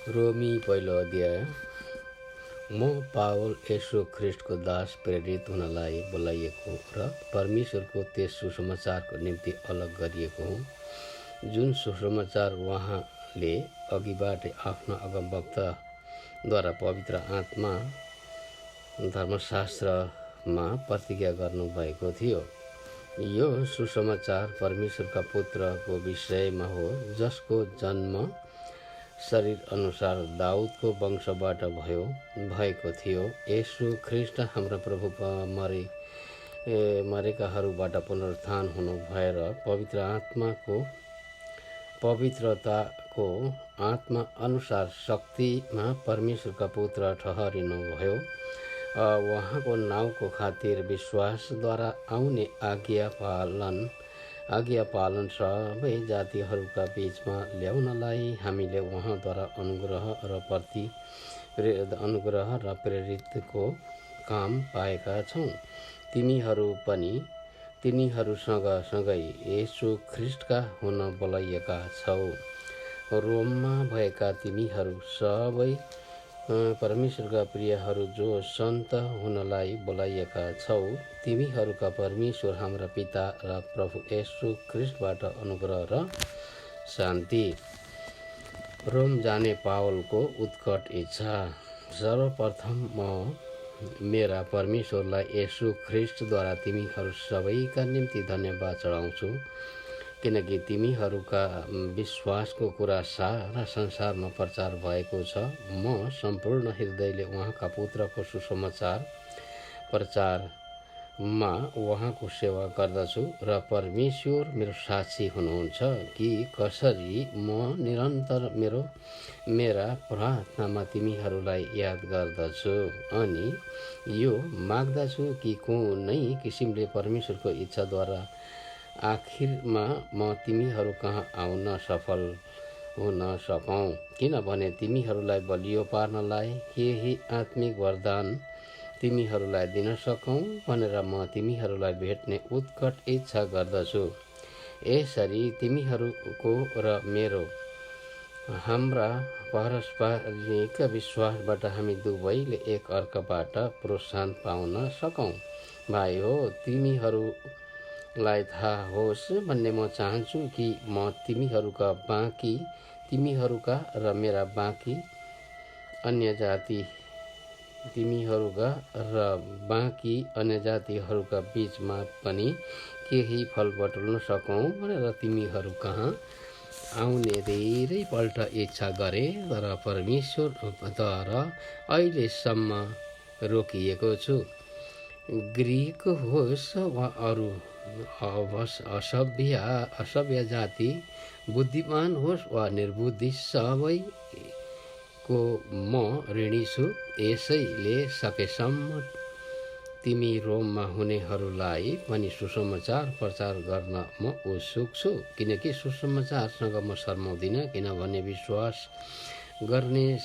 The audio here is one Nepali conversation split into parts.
रोमी पहिलो अध्याय। म पावल येशू ख्रिस्टको दास प्रेरित हुनलाई बोलाइएको र परमेश्वरको त्यस सुसमाचारको निम्ति अलग गरिएको हुँ, जुन सुसमाचार उहाँले अघिबाटै आफ्ना अगमवक्ताद्वारा पवित्र आत्मा धर्मशास्त्रमा प्रतिज्ञा गर्नुभएको थियो। यो सुसमाचार परमेश्वरका पुत्रको विषयमा हो, जसको जन्म शरीर अनुसार दाउदको वंशबाट भएको थियो। येशू ख्रिस्ट हाम्रो प्रभु मरेकाहरूबाट पुनरुत्थान हुनु भएर पवित्रताको आत्मा अनुसार शक्तिमा परमेश्वरका पुत्र ठहरिनुभयो। उहाँको नाउँको खातिर विश्वासद्वारा आउने आज्ञा पालन सबै जातिहरूका बीचमा ल्याउनलाई हामीले उहाँद्वारा अनुग्रह र प्रेरितको काम पाएका छौँ। तिमीहरू पनि तिनीहरूसँगै येशू ख्रिस्टका हुन बोलाइएका छौ। रोममा भएका तिमीहरू सबै परमेश्वरका प्रियहरू जो सन्त हुनलाई बोलाइएका छौ, तिमीहरूका परमेश्वर हाम्रा पिता र प्रभु येशू ख्रिस्टबाट अनुग्रह र शान्ति। रोम जाने पावलको उत्कट इच्छा। सर्वप्रथम म मेरा परमेश्वरलाई येशू ख्रिस्टद्वारा तिमीहरू सबैका निम्ति धन्यवाद चढाउँछु, किनकि तिमीहरूका विश्वासको कुरा सारा संसारमा प्रचार भएको छ। म सम्पूर्ण हृदयले उहाँका पुत्रको सुसमाचार प्रचारमा उहाँको सेवा गर्दछु र परमेश्वर मेरो साक्षी हुनुहुन्छ कि कसरी म निरन्तर मेरा प्रार्थनामा तिमीहरूलाई याद गर्दछु अनि यो माग्दछु कि कुनै किसिमले परमेश्वरको इच्छाद्वारा आखिरमा म तिमीहरू कहाँ आउन सफल हुन सकौँ, किनभने तिमीहरूलाई बलियो पार्नलाई केही आत्मिक वरदान तिमीहरूलाई दिन सकौँ भनेर म तिमीहरूलाई भेट्ने उत्कट इच्छा गर्दछु। यसरी तिमीहरूको र मेरो हाम्रा पारस्परिक विश्वासबाट हामी दुवैले एक अर्काबाट प्रोत्साहन पाउन सकौँ। भाइ हो, तिमीहरूलाई थाहा होस् भन्ने म चाहन्छु कि म तिमीहरूका र मेरा बाँकी अन्य जातिहरूका बीचमा पनि केही फल बटुल्न सकौँ भनेर तिमीहरू कहाँ आउने धेरैपल्ट इच्छा गरे, तर परमेश्वरद्वारा अहिलेसम्म रोकिएको छु। ग्रीक होस् वा अरू असभ्य जाति, बुद्धिमान होस् वा निर्बुद्धि, सबैको म ऋणी छु। यसैले सकेसम्म तिमी रोममा हुनेहरूलाई पनि सुसमाचार प्रचार गर्न म उत्सुक छु, किनकि सुसमाचारसँग म शर्माउँदिन, किनभने विश्वास गर्ने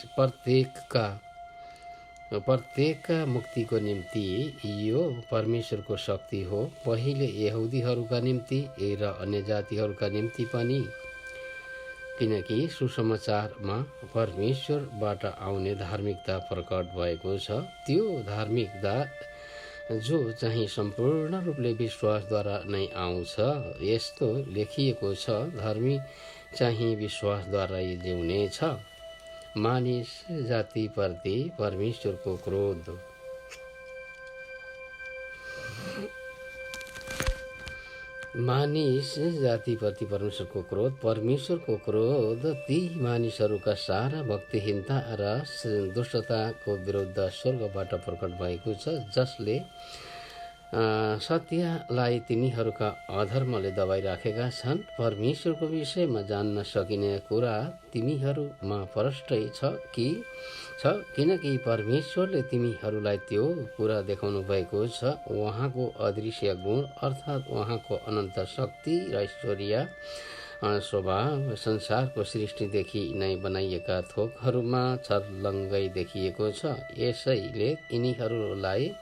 प्रत्येक मुक्तिको निम्ति यो परमेश्वरको शक्ति हो, पहिले यहुदीहरूका निम्ति र अन्य जातिहरूका निम्ति पनि, किनकि सुसमाचारमा परमेश्वरबाट आउने धार्मिकता प्रकट भएको छ। त्यो धार्मिकता जो चाहिँ सम्पूर्ण रूपले विश्वासद्वारा नै आउँछ। यस्तो लेखिएको छ, धर्मी चाहिँ विश्वासद्वारा जिउने छ। मानिस जातिप्रति परमेश्वरको क्रोध, परमेश्वरको क्रोध ती मानिसहरूका सारा भक्तिहीनता र दुष्टताको विरुद्ध स्वर्गबाट प्रकट भएको छ, जसले सत्यलाई तिनीहरूका अधर्मले दबाइराखेका छन्। परमेश्वरको विषयमा जान्न सकिने कुरा तिमीहरूमा प्रष्टै छ, किनकि परमेश्वरले तिमीहरूलाई त्यो कुरा देखाउनु भएको छ। उहाँको अदृश्य गुण अर्थात् उहाँको अनन्त शक्ति र ऐश्वर्य स्वभाव संसारको सृष्टिदेखि नै बनाइएका थोकहरूमा छर्लङ्गै देखिएको छ। यसैले यिनीहरूलाई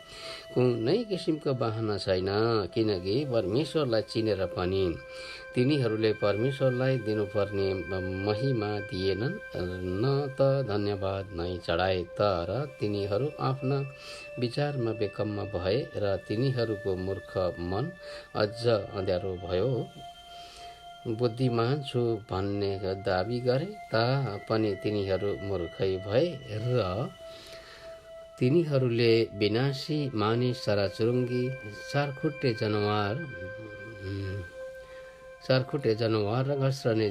कुनै किसिमको बहाना छैन, किनकि परमेश्वरलाई चिनेर पनि तिनीहरूले परमेश्वरलाई दिनुपर्ने महिमा दिएनन्, न त धन्यवाद नै चढाए। तर तिनीहरू आफ्ना विचारमा बेकम्म भए र तिनीहरूको मूर्ख मन अझ अँध्यारो भयो। बुद्धिमान छु भन्ने दाबी गरे तापनि तिनीहरू मूर्खै भए र तिनीहरूले विनाशी मानिस, चराचुरुङ्गी, चारखुट्टे जनावर र घस्रने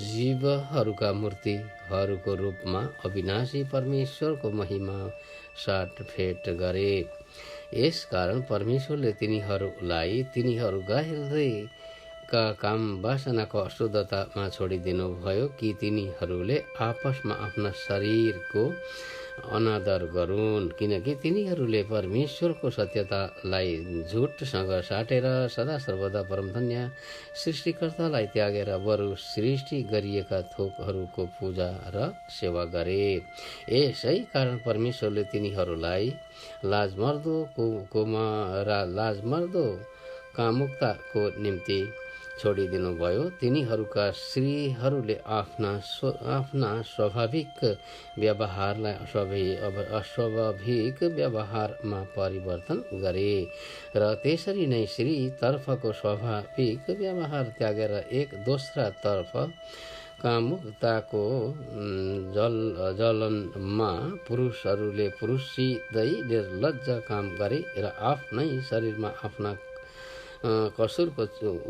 जीवहरूका मूर्तिहरूको रूपमा अविनाशी परमेश्वरको महिमा साटफेट गरे। यसकारण परमेश्वरले तिनीहरूलाई तिनीहरूका हृदयका काम वासनाको अशुद्धतामा छोडिदिनु भयो कि तिनीहरूले आपसमा आफ्ना शरीरको अनादर गरून्, किनकि तिनीहरूले परमेश्वरको सत्यतालाई झुटसँग साटेर सदा सर्वदा परमधन्य सृष्टिकर्तालाई त्यागेर बरु सृष्टि गरिएका थोकहरूको पूजा र सेवा गरे। यसै कारण परमेश्वरले तिनीहरूलाई लाजमर्दो कामुकताको निम्ति छोडिदिनु भयो। तिनीहरूका स्त्रीहरूले आफ्ना स्वाभाविक व्यवहारलाई अस्वाभाविक व्यवहारमा परिवर्तन गरे र त्यसरी नै स्त्रीतर्फको स्वाभाविक व्यवहार त्यागेर एक दोस्रातर्फ कामुकताको जलनमा पुरुषहरूले पुरुषसितै निर्लज्ज काम गरे र आफ्नै शरीरमा आफ्ना कसुरको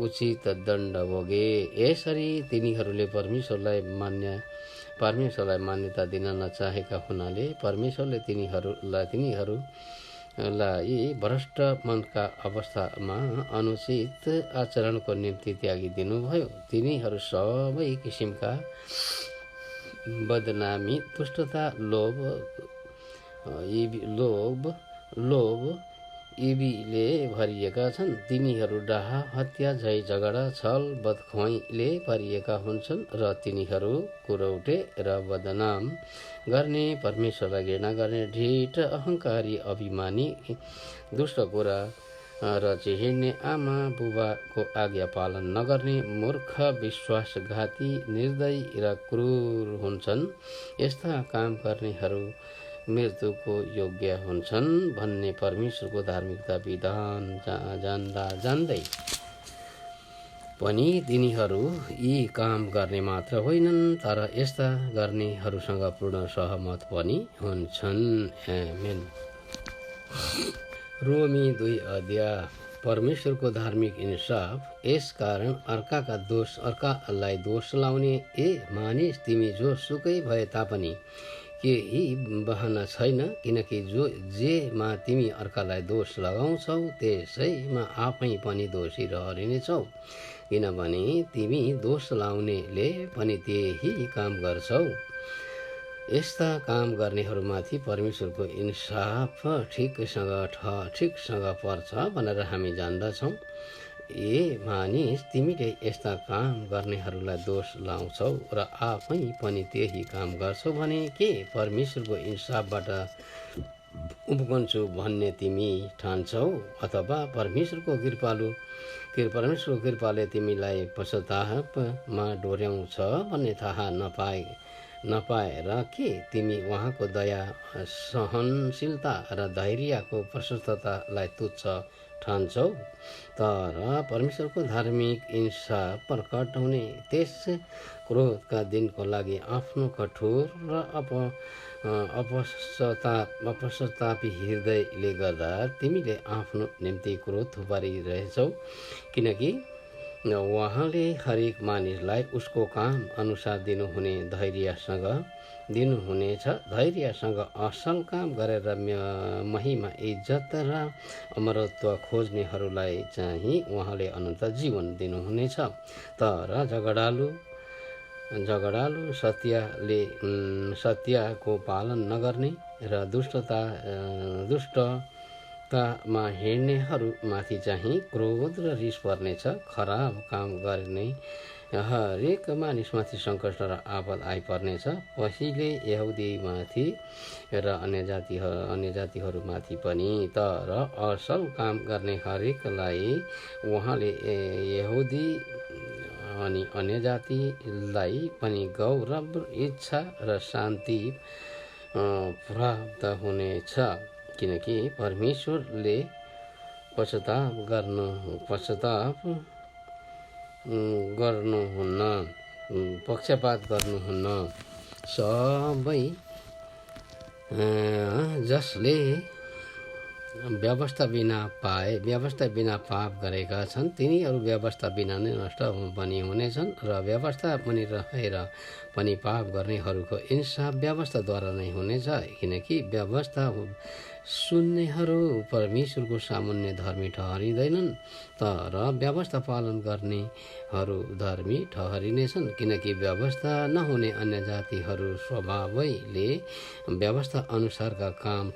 उचित दण्ड भोगे। यसरी तिनीहरूले परमेश्वरलाई मान्यता दिन नचाहेका हुनाले परमेश्वरले तिनीहरूलाई भ्रष्ट मनका अवस्थामा अनुचित आचरणको निम्ति त्यागिदिनु भयो। तिनीहरू सबै किसिमका बदनामी, दुष्टता, लोभ इबीले भरिएका छन्। तिनीहरू डाहा, हत्या, झै झगडा, छल, बदखुवाइले भरिएका हुन्छन् र तिनीहरू कुरौटे र बदनाम गर्ने, परमेश्वरलाई घृणा गर्ने, ढिठ, अहङ्कारी, अभिमानी, दुष्ट कुरा र चिहिड्ने, आमा बुबाको आज्ञा पालन नगर्ने, मूर्ख, विश्वासघाती, निर्दयी र क्रूर हुन्छन्। यस्ता काम गर्नेहरू मृत्युको योग्य हुन्छन् भन्ने परमेश्वरको धार्मिकता विधान जान्दै पनि तिनीहरू यी काम गर्ने मात्र होइनन्, तर यस्ता गर्नेहरूसँग पूर्ण सहमत पनि हुन्छन्। आमेन। रोमी 2 अध्याय। परमेश्वरको धार्मिक इन्साफ। यसकारण अर्कालाई दोष लाउने मानिस, तिमी जो सुकै भए तापनि केही बहाना छैन, किनकि जेमा तिमी अर्कालाई दोष लगाउँछौ त्यसैमा आफै पनि दोषी रहनेछौ, किनभने तिमी दोष लाउनेले पनि त्यही काम गर्छौ। यस्ता काम गर्नेहरूमाथि परमेश्वरको इन्साफ ठिकसँग पर्छ भनेर हामी जान्दछौँ। मानिस, तिमीले यस्ता काम गर्नेहरूलाई दोष लाउँछौ र आफै पनि त्यही काम गर्छौ भने के परमेश्वरको इन्साफबाट उम्कन्छु भन्ने तिमी ठान्छौ, अथवा परमेश्वरको कृपाले तिमीलाई पश्चातापमा डोर्याउँछ भन्ने थाहा नपाएर के तिमी उहाँको दया, सहनशीलता र धैर्यको प्रशस्ततालाई तुच्छ ठान्छौ? तर परमेश्वरको धार्मिक इन्साफ प्रकट हुने त्यस क्रोधका दिनको लागि आफ्नो कठोर र अपश्चातापी हृदयले गर्दा तिमीले आफ्नो निम्ति क्रोध थुपारिरहेछौ, किनकि उहाँले हरेक मानिसलाई उसको काम अनुसार दिनुहुनेछ। धैर्यसँग असल काम गरेर महिमा, इज्जत र अमरत्व खोज्नेहरूलाई चाहिँ उहाँले अनन्त जीवन दिनुहुनेछ। तर झगडालु सत्यको पालन नगर्ने र दुष्ट रास्तामा हिँड्नेहरूमाथि चाहिँ क्रोध र रिस पर्नेछ। खराब काम गर्ने हरेक मानिसमाथि सङ्कट र आपद आइपर्नेछ। पहिले यहुदीमाथि र अन्य जातिहरूमाथि पनि। तर असल काम गर्ने हरेकलाई उहाँले यहुदी अनि अन्य जातिलाई पनि गौरव, इच्छा र शान्ति प्राप्त हुनेछ, किनकि परमेश्वरले पश्चाताप गर्नुहुन्न, पक्षपात गर्नुहुन्न। सबै जसले व्यवस्था बिना पाप गरेका छन् तिनीहरू व्यवस्था बिना नै नष्ट पनि हुनेछन्, र व्यवस्था पनि रहेर पनि पाप गर्नेहरूको इन्साफ व्यवस्थाद्वारा नै हुनेछ, किनकि व्यवस्था सुन्नेहरू परमेश्वरको सामुन्ने धर्मी ठहरिँदैनन्, तर व्यवस्था पालन गर्नेहरू धर्मी ठहरिनेछन्, किनकि व्यवस्था नहुने अन्य जातिहरू स्वभावैले व्यवस्था अनुसारका काम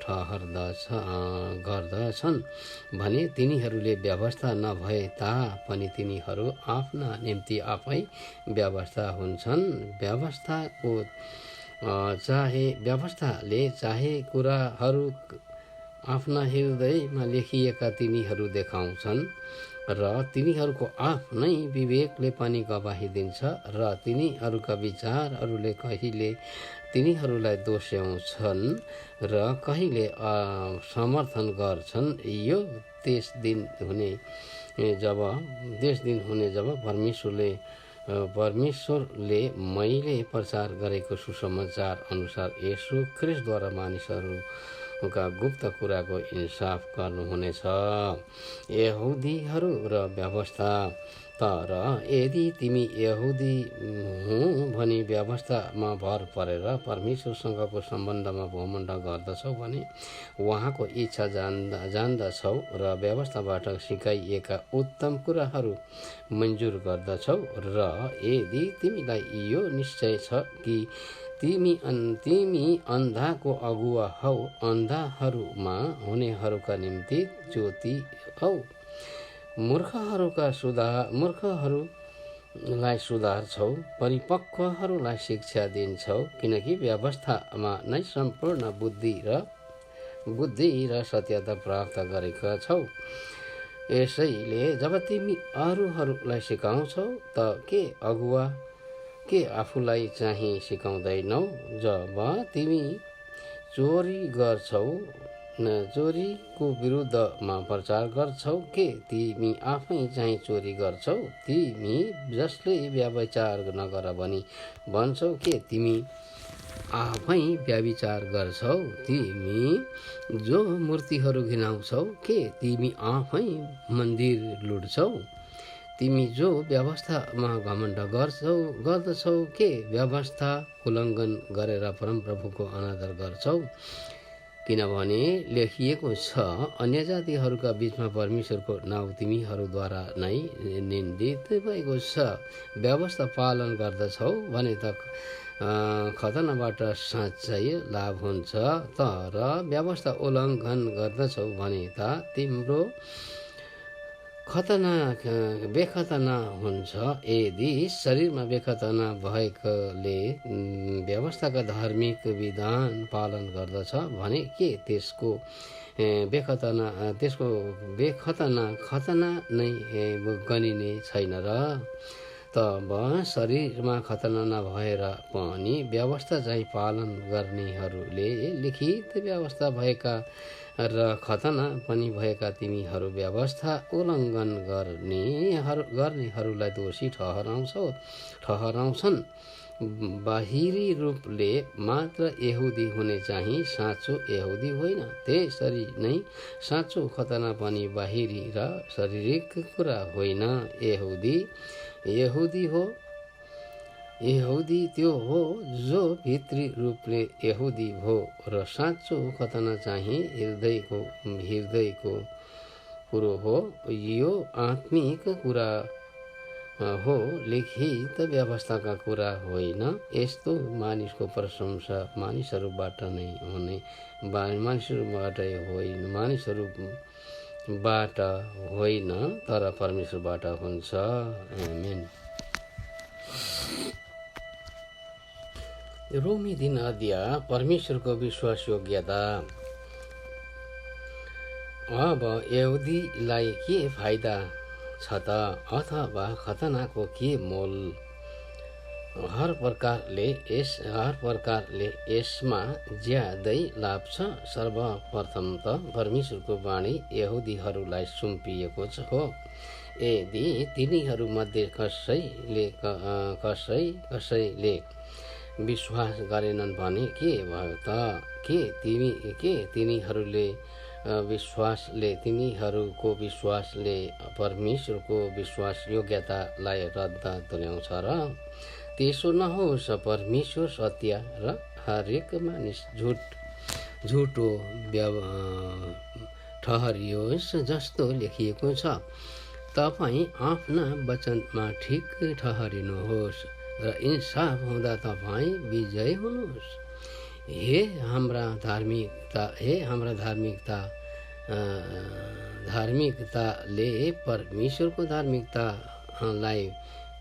गर्दछन् भने तिनीहरूले व्यवस्था नभए तापनि तिनीहरू आफ्ना निम्ति आफै व्यवस्था हुन्छन्। व्यवस्थाले चाहे कुराहरू आफ्ना हृदयमा लेखिएका तिनीहरू देखाउँछन्, र तिनीहरूको आफ्नै विवेकले पनि गवाही दिन्छ, र तिनीहरूका विचारहरूले कहिले तिनीहरूलाई दोष्याउँछन् र कहिले समर्थन गर्छन्। यो त्यस दिन हुने जब परमेश्वरले मैले प्रचार गरेको सुसमाचार अनुसार येशू ख्रीष्टद्वारा मानिसहरूका गुप्त कुराको इन्साफ गर्नुहुनेछ। यहुदीहरू र व्यवस्था। तर यदि तिमी यहुदी हुँ भनी व्यवस्थामा भर परेर परमेश्वरसँगको सम्बन्धमा घमण्ड गर्दछौ भने उहाँको इच्छा जान्दछौ र व्यवस्थाबाट सिकाइएका उत्तम कुराहरू मन्जुर गर्दछौ, र यदि तिमीलाई यो निश्चय छ कि तिमी अन्धाको अगुवा हौ, अन्धाहरूमा हुनेहरूका निम्ति ज्योति हौ, मूर्खहरूलाई सुधार्छौ, परिपक्वहरूलाई शिक्षा दिन्छौ, किनकि व्यवस्थामा नै सम्पूर्ण बुद्धि र सत्यता प्राप्त गरेका छौ। यसैले जब तिमी अरूहरूलाई सिकाउँछौ त के आफूलाई चाहिँ सिकाउँदैनौ? जब तिमी चोरी गर्छौ, चोरीको विरुद्धमा प्रचार गर्छौ, के तिमी आफै चाहिँ चोरी गर्छौ? तिमी जसले व्यभिचार नगर भनी भन्छौ, के तिमी आफै व्यभिचार गर्छौ? तिमी जो मूर्तिहरू घिनाउँछौ, के तिमी आफै मन्दिर लुट्छौ? तिमी जो व्यवस्थामा घमण्ड गर्दछौ, के व्यवस्था उल्लङ्घन गरेर परमप्रभुको अनादर गर्छौ? किनभने लेखिएको छ, अन्य जातिहरूका बीचमा परमेश्वरको नाउँ तिमीहरूद्वारा नै निन्दित भएको छ। व्यवस्था पालन गर्दछौ भने त खतनाबाट साँच्चै लाभ हुन्छ, तर व्यवस्था उल्लङ्घन गर्दछौ भने त तिम्रो बेखतना हुन्छ। यदि शरीरमा बेखतना भएकोले व्यवस्थाका धार्मिक विधान पालन गर्दछ भने के त्यसको बेखतना नै गनिने छैन र? तब शरीरमा खतना नभएर पनि व्यवस्था चाहिँ पालन गर्नेहरूले लिखित व्यवस्था भएका र खतना पनि भएका तिमीहरू व्यवस्था उल्लङ्घन गर्नेहरूलाई दोषी ठहराउँछन्। बाहिरी रूपले मात्र यहुदी हुने चाहिँ साँचो यहुदी होइन, त्यसरी नै साँचो खतना पनि बाहिरी र शारीरिक कुरा होइन। यहुदी त्यो हो जो भित्री रूपले यहुदी हो, र साँचो खतना चाहिँ हृदयको कुरो हो। यो आत्मिक कुरा हो, लिखित व्यवस्थाका कुरा होइन। यस्तो मानिसको प्रशंसा मानिसहरूबाट होइन तर परमेश्वरबाट हुन्छ। आमेन। रोमी 3 अध्याय परमेश्वरको विश्वासयोग्यता। अब यहुदीलाई के फाइदा छ त, अथवा खतनाको के मोल? हर प्रकारले यसमा ज्यादै लाभ छ। सर्वप्रथम त परमेश्वरको वाणी यहुदीहरूलाई सुम्पिएको हो। यदि तिनीहरूमध्ये कसैले विश्वास गरेनन् भने के भयो त? के तिनीहरूको विश्वासले परमेश्वरको विश्वासयोग्यतालाई रद्द तुल्याउँछ र? त्यसो नहोस्। परमेश्वर सत्य र हरेक मानिस झुटो ठहरियोस् जस्तो लेखिएको छ। तपाईँ आफ्ना वचनमा ठिक ठहरिनुहोस् र इंसाफ हुँदा तपाईँ विजय हुनुहोस्। हे हाम्रा धार्मिकताले परमेश्वरको धार्मिकतालाई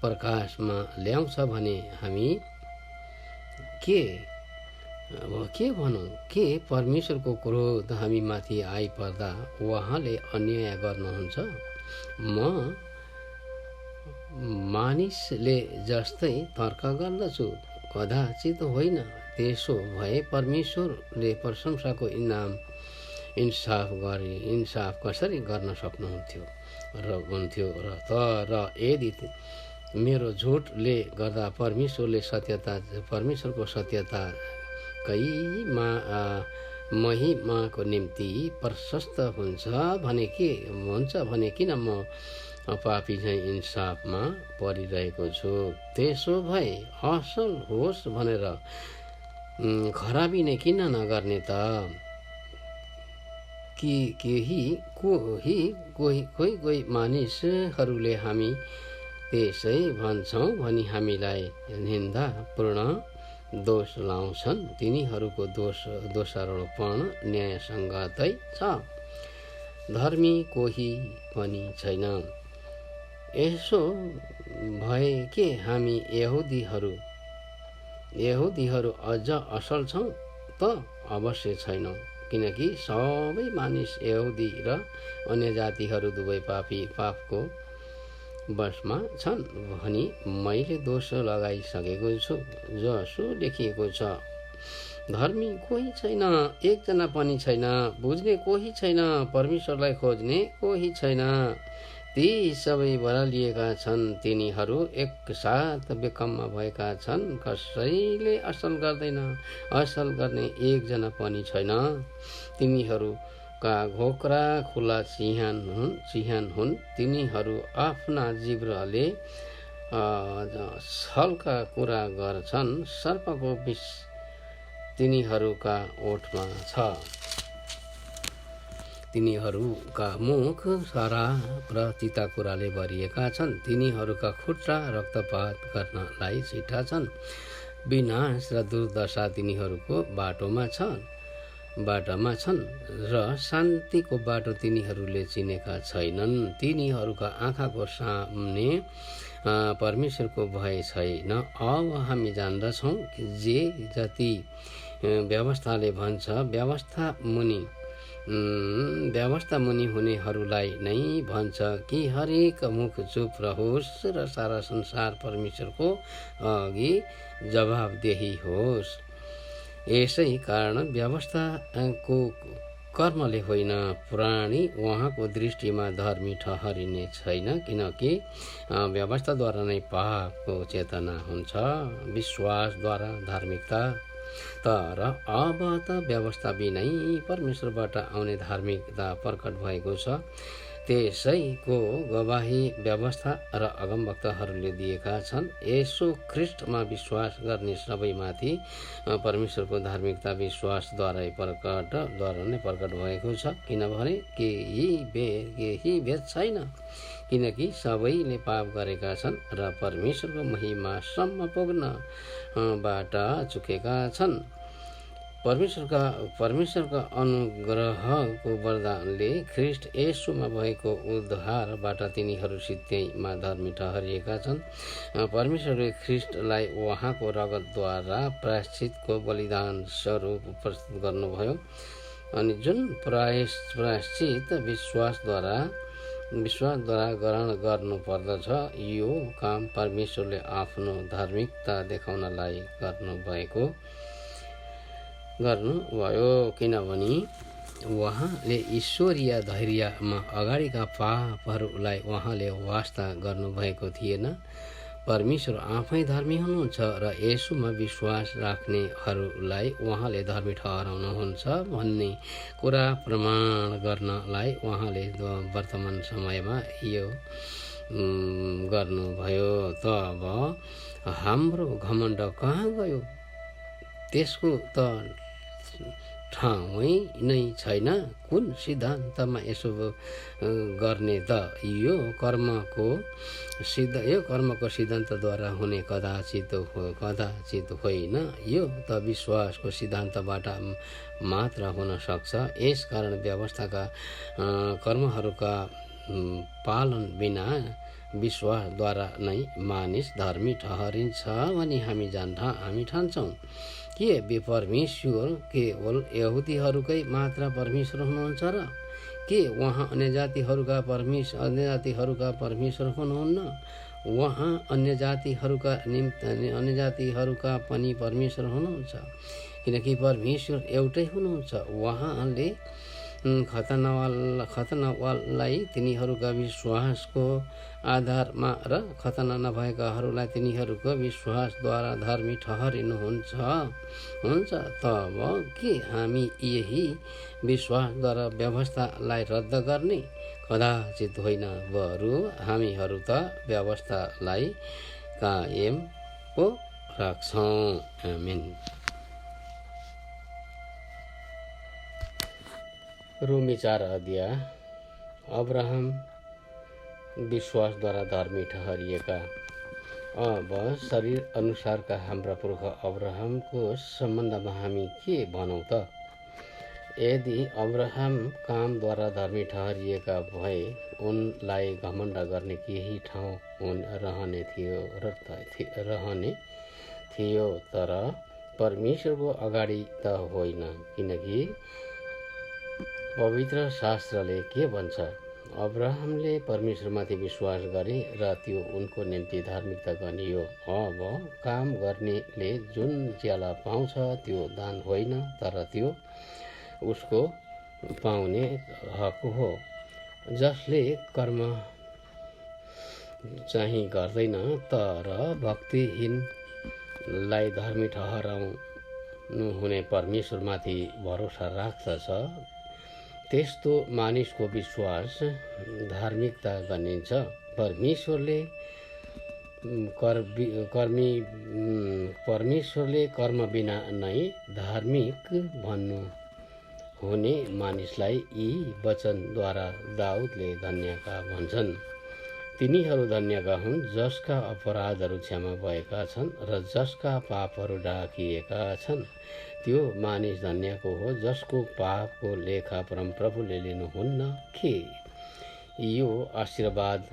प्रकाशमा ल्याउँछ भने हामी के भनौँ? के परमेश्वरको क्रोध हामी माथि आइपर्दा उहाँले अन्याय गर्नुहुन्छ? म मानिसले जस्तै तर्क गर्दछु, कदाचित होइन। त्यसो भए परमेश्वरले प्रशंसाको इन्साफ कसरी गर्न सक्नुहुन्थ्यो तर यदि मेरो झुटले गर्दा परमेश्वरको सत्यताकै महिमाको निम्ति प्रशस्त हुन्छ भने किन म पापी झैँ इन्साफमा परिरहेको छु? त्यसो भए असल होस् भनेर खराबी नै किन नगर्ने त? कोही मानिसहरूले हामी त्यसै भन्छौँ भनी हामीलाई निन्दापूर्ण दोष लाउँछन्। तिनीहरूको दोषारोपण न्यायसङ्गतै छ। धर्मी कोही पनि छैन। यसो भए के हामी यहुदीहरू अझ असल छौँ त? अवश्य छैनौँ, किनकि सबै मानिस यहुदी र अन्य जातिहरू दुवै पापको वशमा छन् भनी मैले दोष लगाइसकेको छु। जसो लेखिएको छ, धर्मी कोही छैन, एकजना पनि छैन। बुझ्ने कोही छैन, परमेश्वरलाई खोज्ने कोही छैन। ती सबै बरालिएका छन्, तिनीहरू एकसाथ बेकममा भएका छन्। कसैले असल गर्दैन, असल गर्ने एकजना पनि छैन। तिनीहरूका घोक्रा खुला चिहान हुन्। तिनीहरू आफ्ना जिब्राले छलका कुरा गर्छन्। सर्पको विष तिनीहरूका ओठमा छ। तिनीहरूका मुख शराब र तीता कुराले भरिएका छन्। तिनीहरूका खुट्टा रक्तपात गर्नलाई छिट्टा छन्। विनाश र दुर्दशा तिनीहरूको बाटोमा छन् र शान्तिको बाटो तिनीहरूले चिनेका छैनन्। तिनीहरूका आँखाको सामने परमेश्वरको भय छैन। अब हामी जान्दछौँ जे जति व्यवस्थाले भन्छ, व्यवस्था मुनि हुनेहरूलाई नै भन्छ कि हरेक मुख चुप रहोस् र सारा संसार परमेश्वरको अघि जवाबदेही होस्। यसै कारण व्यवस्थाको कर्मले होइन, प्राणी उहाँको दृष्टिमा धर्मी ठहरिने छैन, किनकि व्यवस्थाद्वारा नै पापको चेतना हुन्छ, विश्वासद्वारा धार्मिकता। तर अब त व्यवस्था बिनै परमेश्वरबाट आउने धार्मिकता प्रकट भएको छ। त्यसैको गवाही व्यवस्था र अगमवक्ताहरूले दिएका छन्। यसो ख्रिस्टमा विश्वास गर्ने सबैमाथि परमेश्वरको धार्मिकता विश्वासद्वारा नै प्रकट भएको छ। किनभने केही भेद छैन, किनकि सबैले पाप गरेका छन् र परमेश्वरको महिमासम्म पुग्नबाट चुकेका छन्। परमेश्वरका अनुग्रहको वरदानले ख्रिस्ट येशूमा भएको उद्धारबाट तिनीहरू सित्तैमा धर्मी ठहरिएका छन्। परमेश्वरले ख्रिस्टलाई उहाँको रगतद्वारा प्रायश्चितको बलिदान स्वरूप प्रस्तुत गर्नुभयो अनि जुन प्रायश्चित विश्वासद्वारा ग्रहण गर्नुपर्दछ। यो काम परमेश्वरले आफ्नो धार्मिकता देखाउनलाई गर्नुभयो किनभने उहाँले ईश्वरीय धैर्यमा अगाडिका पापहरूलाई उहाँले वास्ता गर्नुभएको थिएन। परमेश्वर आफै धर्मी हुनुहुन्छ र येशूमा विश्वास राख्नेहरूलाई उहाँले धर्मी ठहराउनुहुन्छ भन्ने कुरा प्रमाण गर्नलाई उहाँले वर्तमान समयमा यो गर्नुभयो। तब हाम्रो घमण्ड कहाँ गयो? त्यसको त ठाउँै नै छैन। कुन सिद्धान्तमा यसो गर्ने त? यो कर्मको सिद्धान्तद्वारा हुने कदाचित होइन। यो त विश्वासको सिद्धान्तबाट मात्र हुन सक्छ। यसकारण व्यवस्थाका कर्महरूका पालन बिना विश्वासद्वारा नै मानिस धर्मी ठहरिन्छ भनी हामी ठान्छौँ। के परमेश्वर केवल यहुदीहरूकै मात्र परमेश्वर हुनुहुन्छ र? के उहाँ अन्य जातिहरूका परमेश्वर हुनुहुन्न? उहाँ अन्य जातिहरूका पनि परमेश्वर हुनुहुन्छ, किनकि परमेश्वर एउटै हुनुहुन्छ। उहाँले खतनावाललाई तिनीहरूका विश्वासको आधारमा र खतना नभएकाहरूलाई तिनीहरूको विश्वासद्वारा धर्मी ठहरिनुहुन्छ। तब के हामी यही विश्वासद्वारा व्यवस्थालाई रद्द गर्ने? कदाचित होइन, बरु हामीहरू त व्यवस्थालाई कायम पो राख्छौँ। आमेन। रोमी 4 अध्याय। अब्राहम विश्वासद्वारा धर्मी ठहरिएका। अब शरीर अनुसारका हाम्रा पुर्खा अब्राहमको सम्बन्धमा हामी के भनौँ त? यदि अब्राहम कामद्वारा धर्मी ठहरिएका भए उनलाई घमण्ड गर्ने केही ठाउँ रहने थियो, तर परमेश्वरको अगाडि त होइन। किनकि पवित्र शास्त्रले के भन्छ? अब्राहमले परमेश्वरमाथि विश्वास गरे र त्यो उनको निम्ति धार्मिकता गनियो। अब काम गर्नेले जुन ज्याला पाउँछ त्यो दान होइन, तर त्यो उसको पाउने हक हो। जसले कर्म चाहिँ गर्दैन तर भक्तिहीनलाई धर्मी ठहराउनु हुने परमेश्वरमाथि भरोसा राख्दछ, त्यस्तो मानिसको विश्वास धार्मिकता गनिन्छ। परमेश्वरले कर्म बिना नै धार्मिक भन्नु हुने मानिसलाई यी वचनद्वारा दाउदले धन्यका भन्छन्। तिनीहरू धन्यका हुन् जसका अपराधहरू क्षमा भएका छन् र जसका पापहरू ढाकिएका छन्। त्यो मानिस धन्यको हो जसको पापको लेखा परमप्रभुले लिनुहुन्न। के यो आशीर्वाद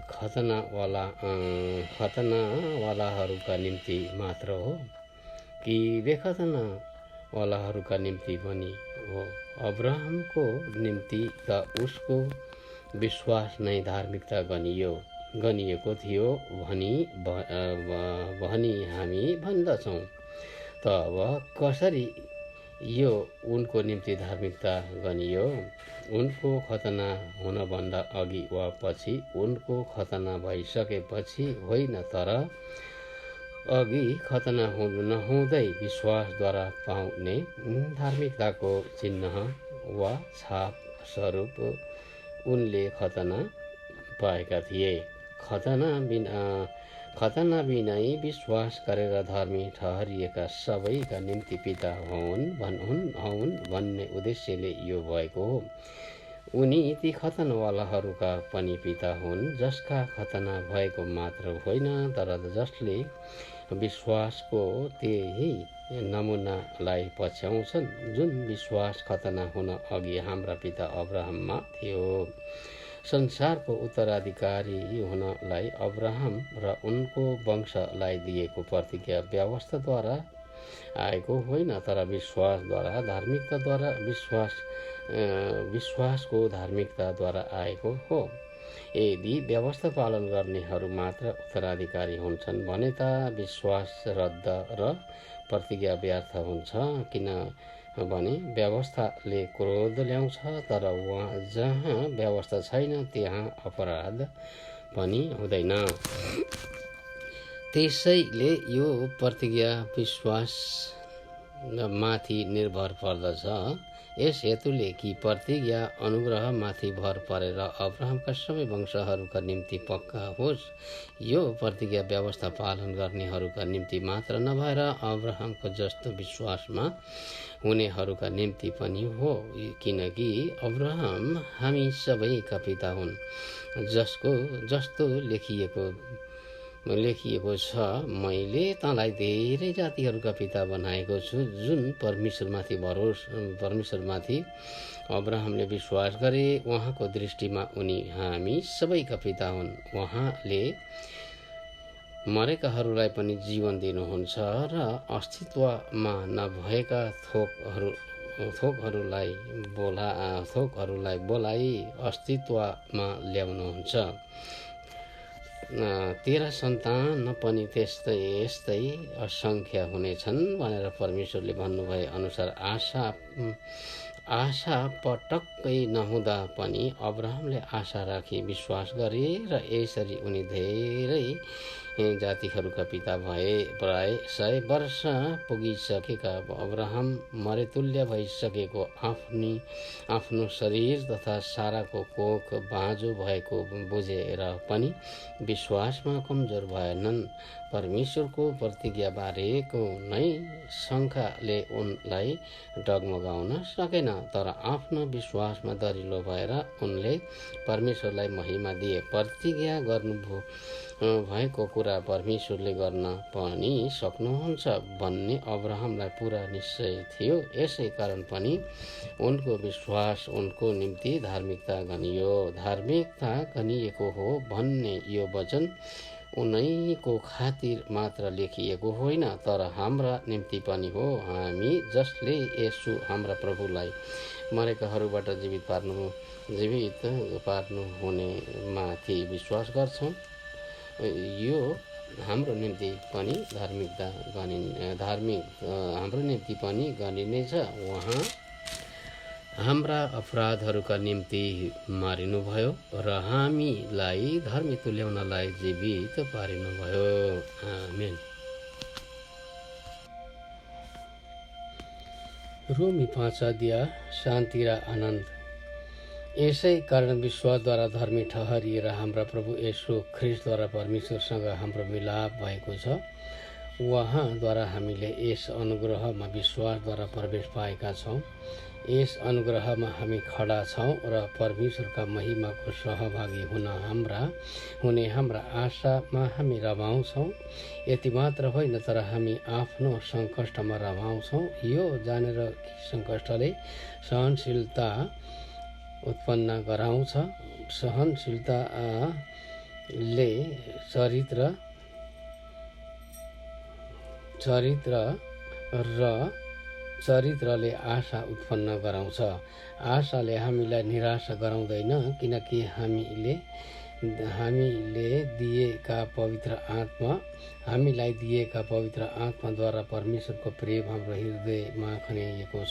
खतनावालाहरूका निम्ति मात्र हो कि बेखतनावालाहरूका निम्ति पनि हो? अब्राहमको निम्ति त उसको विश्वास नै धार्मिकता गनिएको थियो भनी हामी भन्दछौँ। तब कसरी यो उनको निम्ति धार्मिकता गनियो? उनको खतना हुनभन्दा अघि वा पछि? उनको खतना भइसकेपछि होइन, तर अघि खतना नहुँदै विश्वासद्वारा पाउने धार्मिकताको चिन्ह वा छाप स्वरूप उनले खतना पाएका थिए। खतना बिनै विश्वास गरेर धर्मी ठहरिएका सबैका निम्ति पिता हौन् भन्ने उद्देश्यले यो भएको हो। उनी ती खतनावालाहरूका पनि पिता हुन्, जसका खतना भएको मात्र होइन तर जसले विश्वासको त्यही नमुनालाई पछ्याउँछन् जुन विश्वास खतना हुन अघि हाम्रा पिता अब्राहममा थियो। संसारको उत्तराधिकारी हुनलाई अब्राहम र उनको वंशलाई दिएको प्रतिज्ञा व्यवस्थाद्वारा आएको होइन तर विश्वासद्वारा, धार्मिकताद्वारा, विश्वासको धार्मिकताद्वारा आएको हो। यदि व्यवस्था पालन गर्नेहरू मात्र उत्तराधिकारी हुन्छन् भने त विश्वास रद्द र प्रतिज्ञा व्यर्थ हुन्छ, किनभने व्यवस्थाले क्रोध ल्याउँछ तर जहाँ व्यवस्था छैन त्यहाँ अपराध पनि हुँदैन। त्यसैले यो प्रतिज्ञा विश्वास माथि निर्भर पर्दछ। यस हेतुले कि प्रतिज्ञा अनुग्रहमाथि भर परेर अब्राहमका सबै वंशहरूका निम्ति पक्का होस्। यो प्रतिज्ञा व्यवस्था पालन गर्नेहरूका निम्ति मात्र नभएर अब्राहमको जस्तो विश्वासमा हुनेहरूका निम्ति पनि हो, किनकि अब्राहम हामी सबैका पिता हुन्, जस्तो लेखिएको छ, मैले तँलाई धेरै जातिहरूका पिता बनाएको छु। जुन परमेश्वरमाथि अब्राहमले विश्वास गरे, उहाँको दृष्टिमा उनी हामी सबैका पिता हुन्। उहाँले मरेकाहरूलाई पनि जीवन दिनुहुन्छ र अस्तित्वमा नभएका थोकहरूलाई बोलाई अस्तित्वमा ल्याउनुहुन्छ। तेरा सन्तान पनि यस्तै असङ्ख्य हुनेछन् भनेर परमेश्वरले भन्नुभए अनुसार आशा पटक्कै नहुँदा पनि अब्राहमले आशा राखी विश्वास गरे र यसरी उनी धेरै जातिहरूका पिता भए। प्राय 100 वर्ष पुगिसकेका अब्राहम मरेतुल्य भइसकेको आफ्नो शरीर तथा साराको कोख बाँझो भएको बुझेर पनि विश्वासमा कमजोर भएनन्। परमेश्वरको प्रतिज्ञाबारेको नै शङ्काले उनलाई डगमगाउन सकेन, तर आफ्नो विश्वासमा दरिलो भएर उनले परमेश्वरलाई महिमा दिए। प्रतिज्ञा भएको कुरा परमेश्वरले गर्न पनि सक्नुहुन्छ भन्ने अब्राहमलाई पुरा निश्चय थियो। यसै कारण पनि उनको विश्वास उनको निम्ति धार्मिकता गनियो। धार्मिकता गनिएको हो भन्ने यो वचन उनैको खातिर मात्र लेखिएको होइन तर हाम्रा निम्ति पनि हो। हामी जसले येशू हाम्रा प्रभुलाई मरेकाहरूबाट जीवित पार्नु हुने माथि विश्वास गर्छौँ, यो हाम्रो निम्ति पनि हाम्रो निम्ति पनि गनिनेछ। उहाँ हाम्रा अपराधहरूका निम्ति मारिनुभयो र हामीलाई धर्मी तुल्याउनलाई जीवित पारिनुभयो। आमेन। रोमी 5 अध्याय। शान्ति र आनन्द। यसै कारण विश्वासद्वारा धर्मी ठहरिएर हाम्रा प्रभु येशू ख्रिस्टद्वारा परमेश्वरसँग हाम्रो मिलाप भएको छ। उहाँद्वारा हामीले यस अनुग्रहमा विश्वासद्वारा प्रवेश पाएका छौँ। यस अनुग्रहमा हामी खडा छौँ र परमेश्वरका महिमाको सहभागी हुने हाम्रा आशामा हामी रमाउँछौँ। यति मात्र होइन तर हामी आफ्नो सङ्कष्टमा रमाउँछौँ, यो जानेर कि सङ्कष्टले सहनशीलता उत्पन्न गराउँछ। सहनशीलताले चरित्रले आशा उत्पन्न गराउँछ। आशाले हामीलाई निराशा गराउँदैन, किनकि हामीलाई दिएका पवित्र आत्माद्वारा परमेश्वरको प्रेम हाम्रो हृदयमा खन्याइएको छ।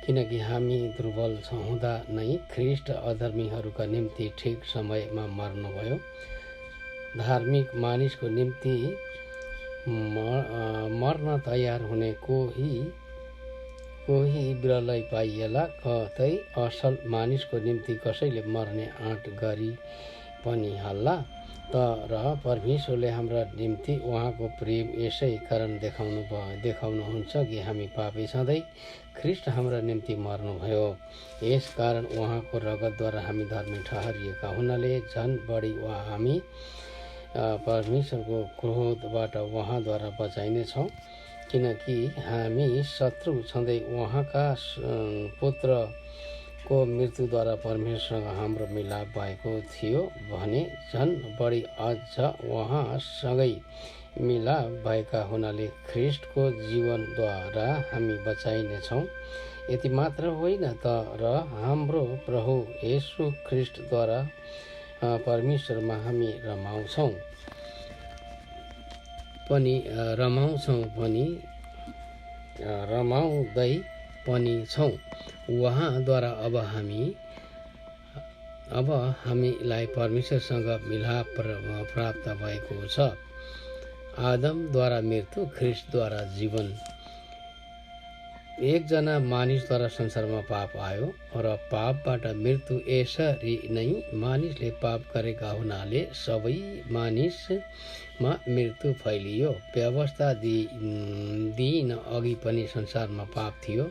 किनकि हामी दुर्बल हुँदा नै ख्रिस्ट अधर्मीहरूका निम्ति ठिक समयमा मर्नुभयो। धार्मिक मानिसको निम्ति मर्न तयार हुने कोही विरलै पाइएला, कतै असल मानिसको निम्ति कसैले मर्ने आँट गरी पनि हल्ला। तर परमेश्वरले हाम्रा निम्ति उहाँको प्रेम यसै कारण देखाउनुहुन्छ कि हामी पापी छँदै ख्रिस्ट हाम्रा निम्ति मर्नुभयो। यस कारण उहाँको रगतद्वारा हामी धर्मी ठहरिएका हुनाले झन् बढी हामी परमेश्वरको क्रोधबाट उहाँद्वारा बचाइनेछौँ, किनकि हामी शत्रु छँदै उहाँका पुत्रको मृत्युद्वारा परमेश्वरसँग हाम्रो मिलाप भएको थियो भने झन् बढी अझ उहाँसँगै मिलाप भएका हुनाले ख्रिस्टको जीवनद्वारा हामी बचाइनेछौँ। यति मात्र होइन, तर हाम्रो प्रभु येशू ख्रिस्टद्वारा परमेश्वरमा हामी रमाउँदै पनि छौँ। उहाँद्वारा अब हामीलाई परमेश्वरसँग मिलाप प्राप्त भएको छ। आदमद्वारा मृत्यु, ख्रिस्टद्वारा जीवन। एकजना मानिसद्वारा संसारमा पाप आयो र पापबाट मृत्यु। यसरी नै मानिसले पाप गरेका हुनाले सबै मानिसमा मृत्यु फैलियो। व्यवस्था दिइन अघि पनि संसारमा पाप थियो,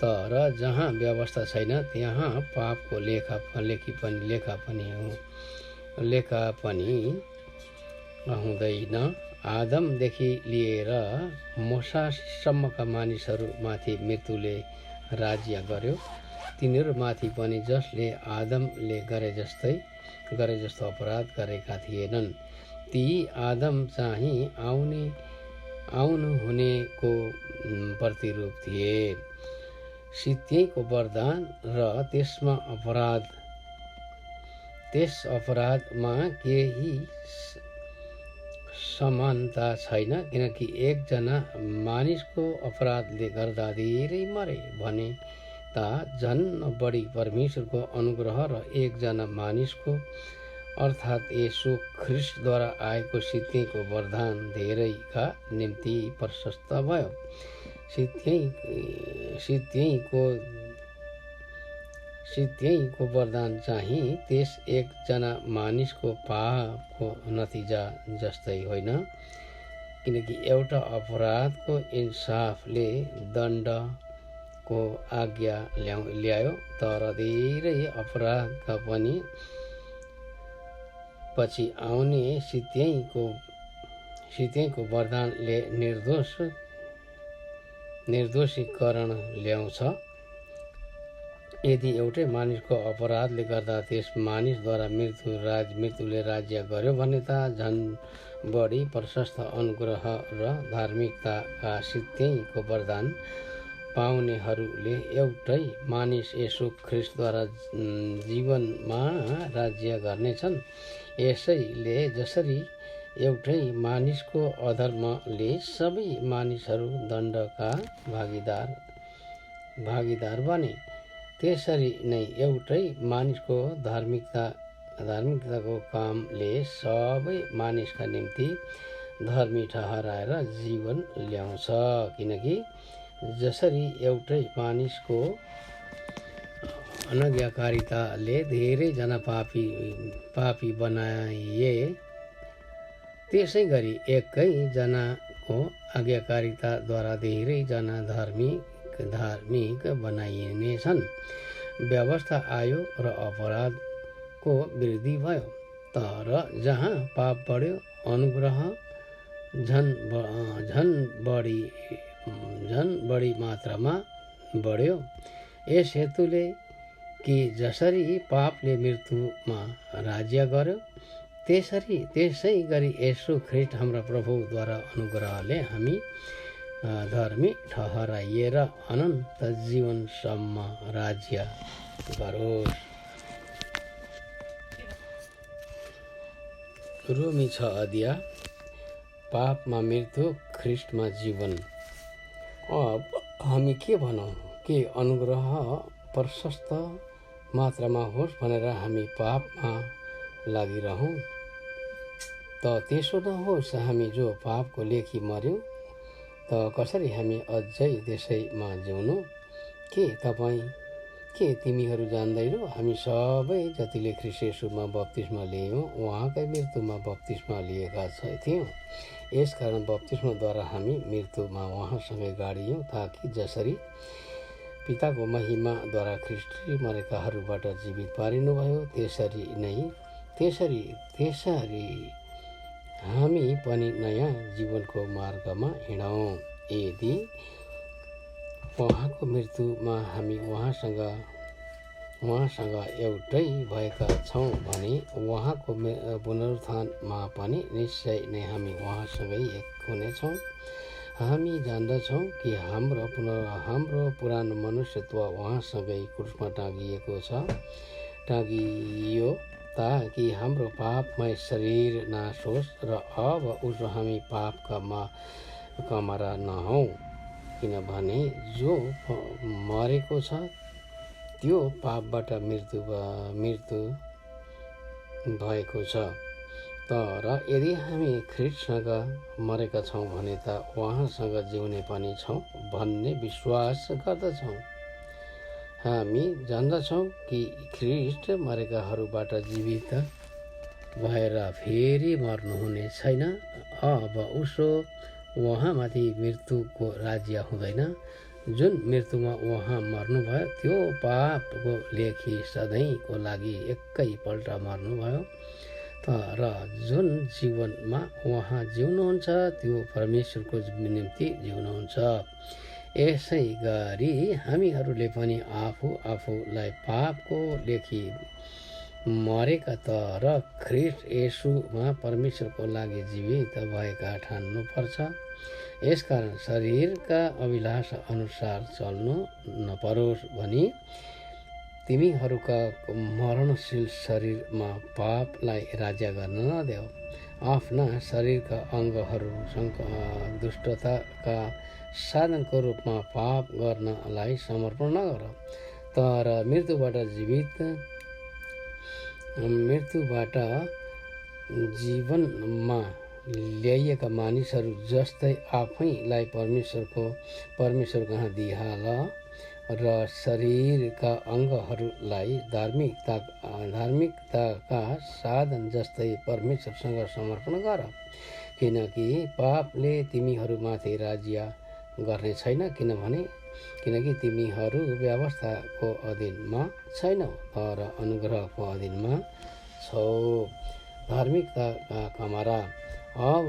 तर जहाँ व्यवस्था छैन त्यहाँ पापको लेखा पनि हुँदैन। आदमदेखि लिएर मोसासम्मका मानिसहरूमाथि मृत्युले राज्य गर्यो। तिनीहरूमाथि पनि जसले आदमले गरे जस्तो अपराध गरेका थिएनन्। ती आदम चाहिँ आउनु हुनेको प्रतिरूप थिए। सित्तैको वरदान र त्यस अपराधमा केही समानता छैन, किनकि एकजना मानिसको अपराधले गर्दा धेरै मरे भने ता झन् बढी परमेश्वरको अनुग्रह र एकजना मानिसको अर्थात् येशू ख्रिस्टद्वारा आएको सित्तैको वरदान धेरैका निम्ति प्रशस्त भयो। सित्तैको वरदान चाहिँ त्यस एकजना मानिसको पापको नतिजा जस्तै होइन, किनकि एउटा अपराधको इन्साफले दण्डको आज्ञा ल्यायो, तर धेरै अपराधका पनि पछि आउने सित्तैको वरदानले निर्दोषीकरण ल्याउँछ। यदि एउटै मानिसको अपराधले गर्दा त्यस मानिसद्वारा मृत्युले राज्य गर्यो भने त झन् बढी प्रशस्त अनुग्रह र धार्मिकताका सित्तैको वरदान पाउनेहरूले एउटै मानिस येशू ख्रिस्टद्वारा जीवनमा राज्य गर्नेछन्। यसैले जसरी एउटै मानिसको अधर्मले सबै मानिसहरू दण्डका भागीदार बने, त्यसरी नै एउटै मानिसको धार्मिकताको कामले सबै मानिसका निम्ति धर्मी ठहराएर जीवन ल्याउँछ। किनकि जसरी एउटै मानिसको अनाज्ञाकारिताले धेरैजना पापी बनाए, त्यसै गरी एकै जनाको आज्ञाकारिताद्वारा धेरैजना धार्मिक बनाइनेछन्। व्यवस्था आयो र अपराधको वृद्धि भयो, तर जहाँ पाप बढ्यो अनुग्रह झन् बढी मात्रामा बढ्यो। यस हेतुले कि जसरी पापले मृत्युमा राज्य गर्यो, त्यसै गरी येशू ख्रिस्ट हाम्रा प्रभुद्वारा अनुग्रहले हामी धर्मी ठहराइएर अनन्त जीवनसम्म राज्य गरोस्। रोमी 6 अध्याय। पापमा मृत्यु, ख्रिस्टमा जीवन। अब हामी के भनौँ? के अनुग्रह प्रशस्त मात्रामा होस् भनेर हामी पापमा लागिरहौँ? त त्यसो नहोस्। हामी जो पापको लेखी मर्यौँ, त कसरी हामी अझै त्यसैमा जिउनु? के तपाईँ के तिमीहरू जान्दैनौ हामी सबै जतिले ख्रीष्ट येशूमा बप्तिस्मा लियौँ उहाँकै मृत्युमा बप्तिस्मा लिएका थियौँ। यसकारण बप्तिस्माद्वारा हामी मृत्युमा उहाँसँगै गाडियौँ, ताकि जसरी पिताको महिमाद्वारा ख्रीष्ट मरेकाहरूबाट जीवित पारिनुभयो त्यसरी हामी पनि नयाँ जीवनको मार्गमा हिँडौँ। यदि उहाँको मृत्युमा हामी उहाँसँग एउटै भएका छौँ भने उहाँको पुनरुत्थानमा पनि निश्चय नै हामी उहाँसँगै एक हुनेछौँ। हामी जान्दछौँ कि हाम्रो पुरानो मनुष्यत्व उहाँसँगै क्रुसमा टाँगियो ताकि हाम्रो पापमय शरीर नाश होस् र अब उसो हामी पापका कमरा नहौँ। किनभने जो मरेको छ त्यो पापबाट मृत्यु भएको छ। तर यदि हामी ख्रीष्टसँग मरेका छौँ भने त उहाँसँग जिउने पनि छौँ भन्ने विश्वास गर्दछौँ। हामी जान्दछौँ कि ख्रीष्ट मरेकाहरूबाट जीवित भएर फेरि मर्नुहुने छैन। अब उसो उहाँमाथि मृत्युको राज्य हुँदैन। जुन मृत्युमा उहाँ मर्नुभयो त्यो पापको लेखी सधैँको लागि एकैपल्ट मर्नुभयो। तर जुन जीवनमा उहाँ जिउनुहुन्छ त्यो परमेश्वरको निम्ति जिउनुहुन्छ। यसै गरी हामीहरूले पनि आफूलाई पापको लेखी मरेका तर ख्रीष्ट येशूमा परमेश्वरको लागि जीवित भएका ठान्नुपर्छ। यसकारण शरीरका अभिलाषा अनुसार चल्नु नपरोस् भनी तिमीहरूका मरणशील शरीरमा पापलाई राज्य गर्न नदेऊ। आफ्ना शरीरका अङ्गहरू दुष्टताका साधनको रूपमा पाप गर्नलाई समर्पण नगर। तर मृत्युबाट जीवनमा ल्याइएका मानिसहरू जस्तै आफैलाई परमेश्वर कहाँ दिइहाल र शरीरका अङ्गहरूलाई धार्मिकताका साधन जस्तै परमेश्वरसँग समर्पण गर। किनकि पापले तिमीहरूमाथि राज्य गर्ने छैन, किनकि तिमीहरू व्यवस्थाको अधीनमा छैनौ तर अनुग्रहको अधीनमा छौ। धार्मिकताका कमरा अब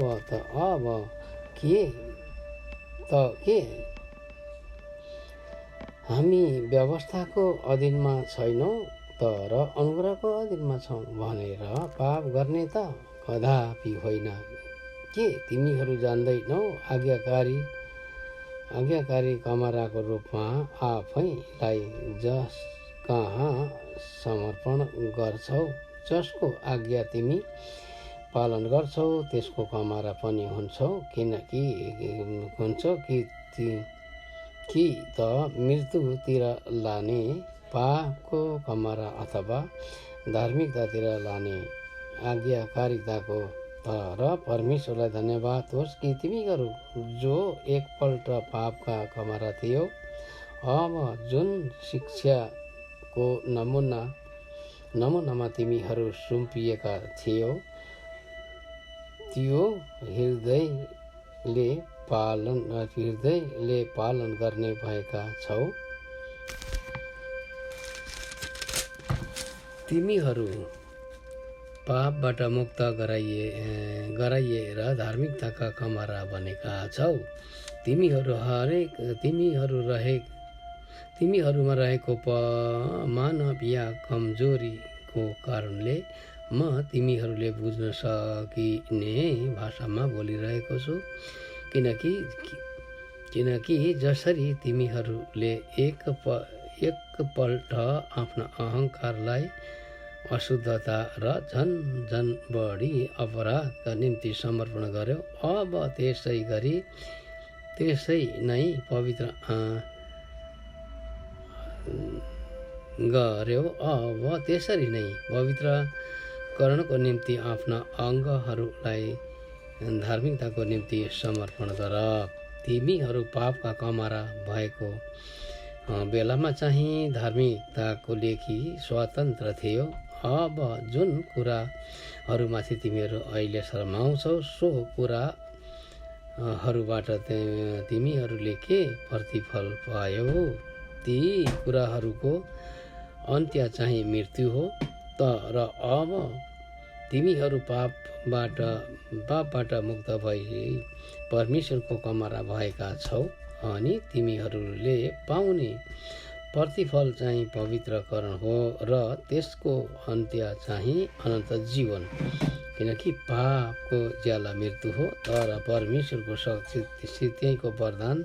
के हामी व्यवस्थाको अधीनमा छैनौँ तर अनुग्रहको अधीनमा छौँ भनेर पाप गर्ने त कदापि होइन। के तिमीहरू जान्दैनौ आज्ञाकारी कमराको रूपमा आफैलाई जस कहाँ समर्पण गर्छौ, जसको आज्ञा तिमी पालन गर्छौ त्यसको कमरा पनि हुन्छौ। कि त मृत्युतिर लाने पापको कमरा अथवा धार्मिकतातिर लाने आज्ञाकारिताको। तर परमेश्वरलाई धन्यवाद होस् कि तिमीहरू जो एकपल्ट पापका कमरा थियो अब जुन शिक्षाको नमुनामा तिमीहरू सुम्पिएका थियौ त्यो हृदयले पालन गर्ने भएका छौ। तिमीहरू पापबाट मुक्त गराइएर धार्मिकताका कमरा बनेका छौ। तिमीहरूमा रहेको मानवीय कमजोरीको कारणले म तिमीहरूले बुझ्न सकिने भाषामा बोलिरहेको छु। किनकि जसरी तिमीहरूले एकपल्ट आफ्ना अहङ्कारलाई अशुद्धता र झन बढी अपराधका निम्ति समर्पण गर्यो, अब त्यसै नै त्यसरी नै पवित्रकरणको निम्ति आफ्ना अङ्गहरूलाई धार्मिकताको निम्ति समर्पण गर। तिमीहरू पापका कमरा भएको बेलामा चाहिँ धार्मिकताको लेखी स्वतन्त्र थियो। अब जुन कुराहरूमाथि तिमीहरू अहिले शर्माउँछौ सो कुराहरूबाट तिमीहरूले के प्रतिफल पायौ? ती कुराहरूको अन्त्य चाहिँ मृत्यु हो। तर अब तिमीहरू पापबाट मुक्त भई परमेश्वरको कमरा भएका छौ अनि तिमीहरूले पाउने प्रतिफल चाहिँ पवित्रकरण हो र त्यसको अन्त्य चाहिँ अनन्त जीवन। किनकि पापको ज्याला मृत्यु हो तर परमेश्वरको शक्तिको वरदान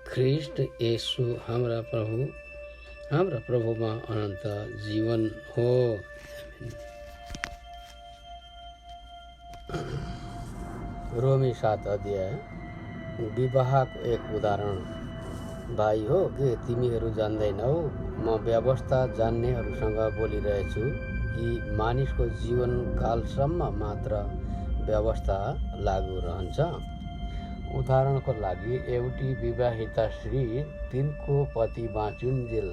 ख्रिस्ट येशू हाम्रा प्रभुमा अनन्त जीवन हो। रोमी 7 अध्याय विवाहको एक उदाहरण। भाइ हो के तिमीहरू जान्दैनौ? म व्यवस्था जान्नेहरूसँग बोलिरहेछु कि मानिसको जीवनकालसम्म मात्र व्यवस्था लागू रहन्छ। उदाहरणको लागि एउटी विवाहिता स्त्री तिनको पति बाँचुन्जेल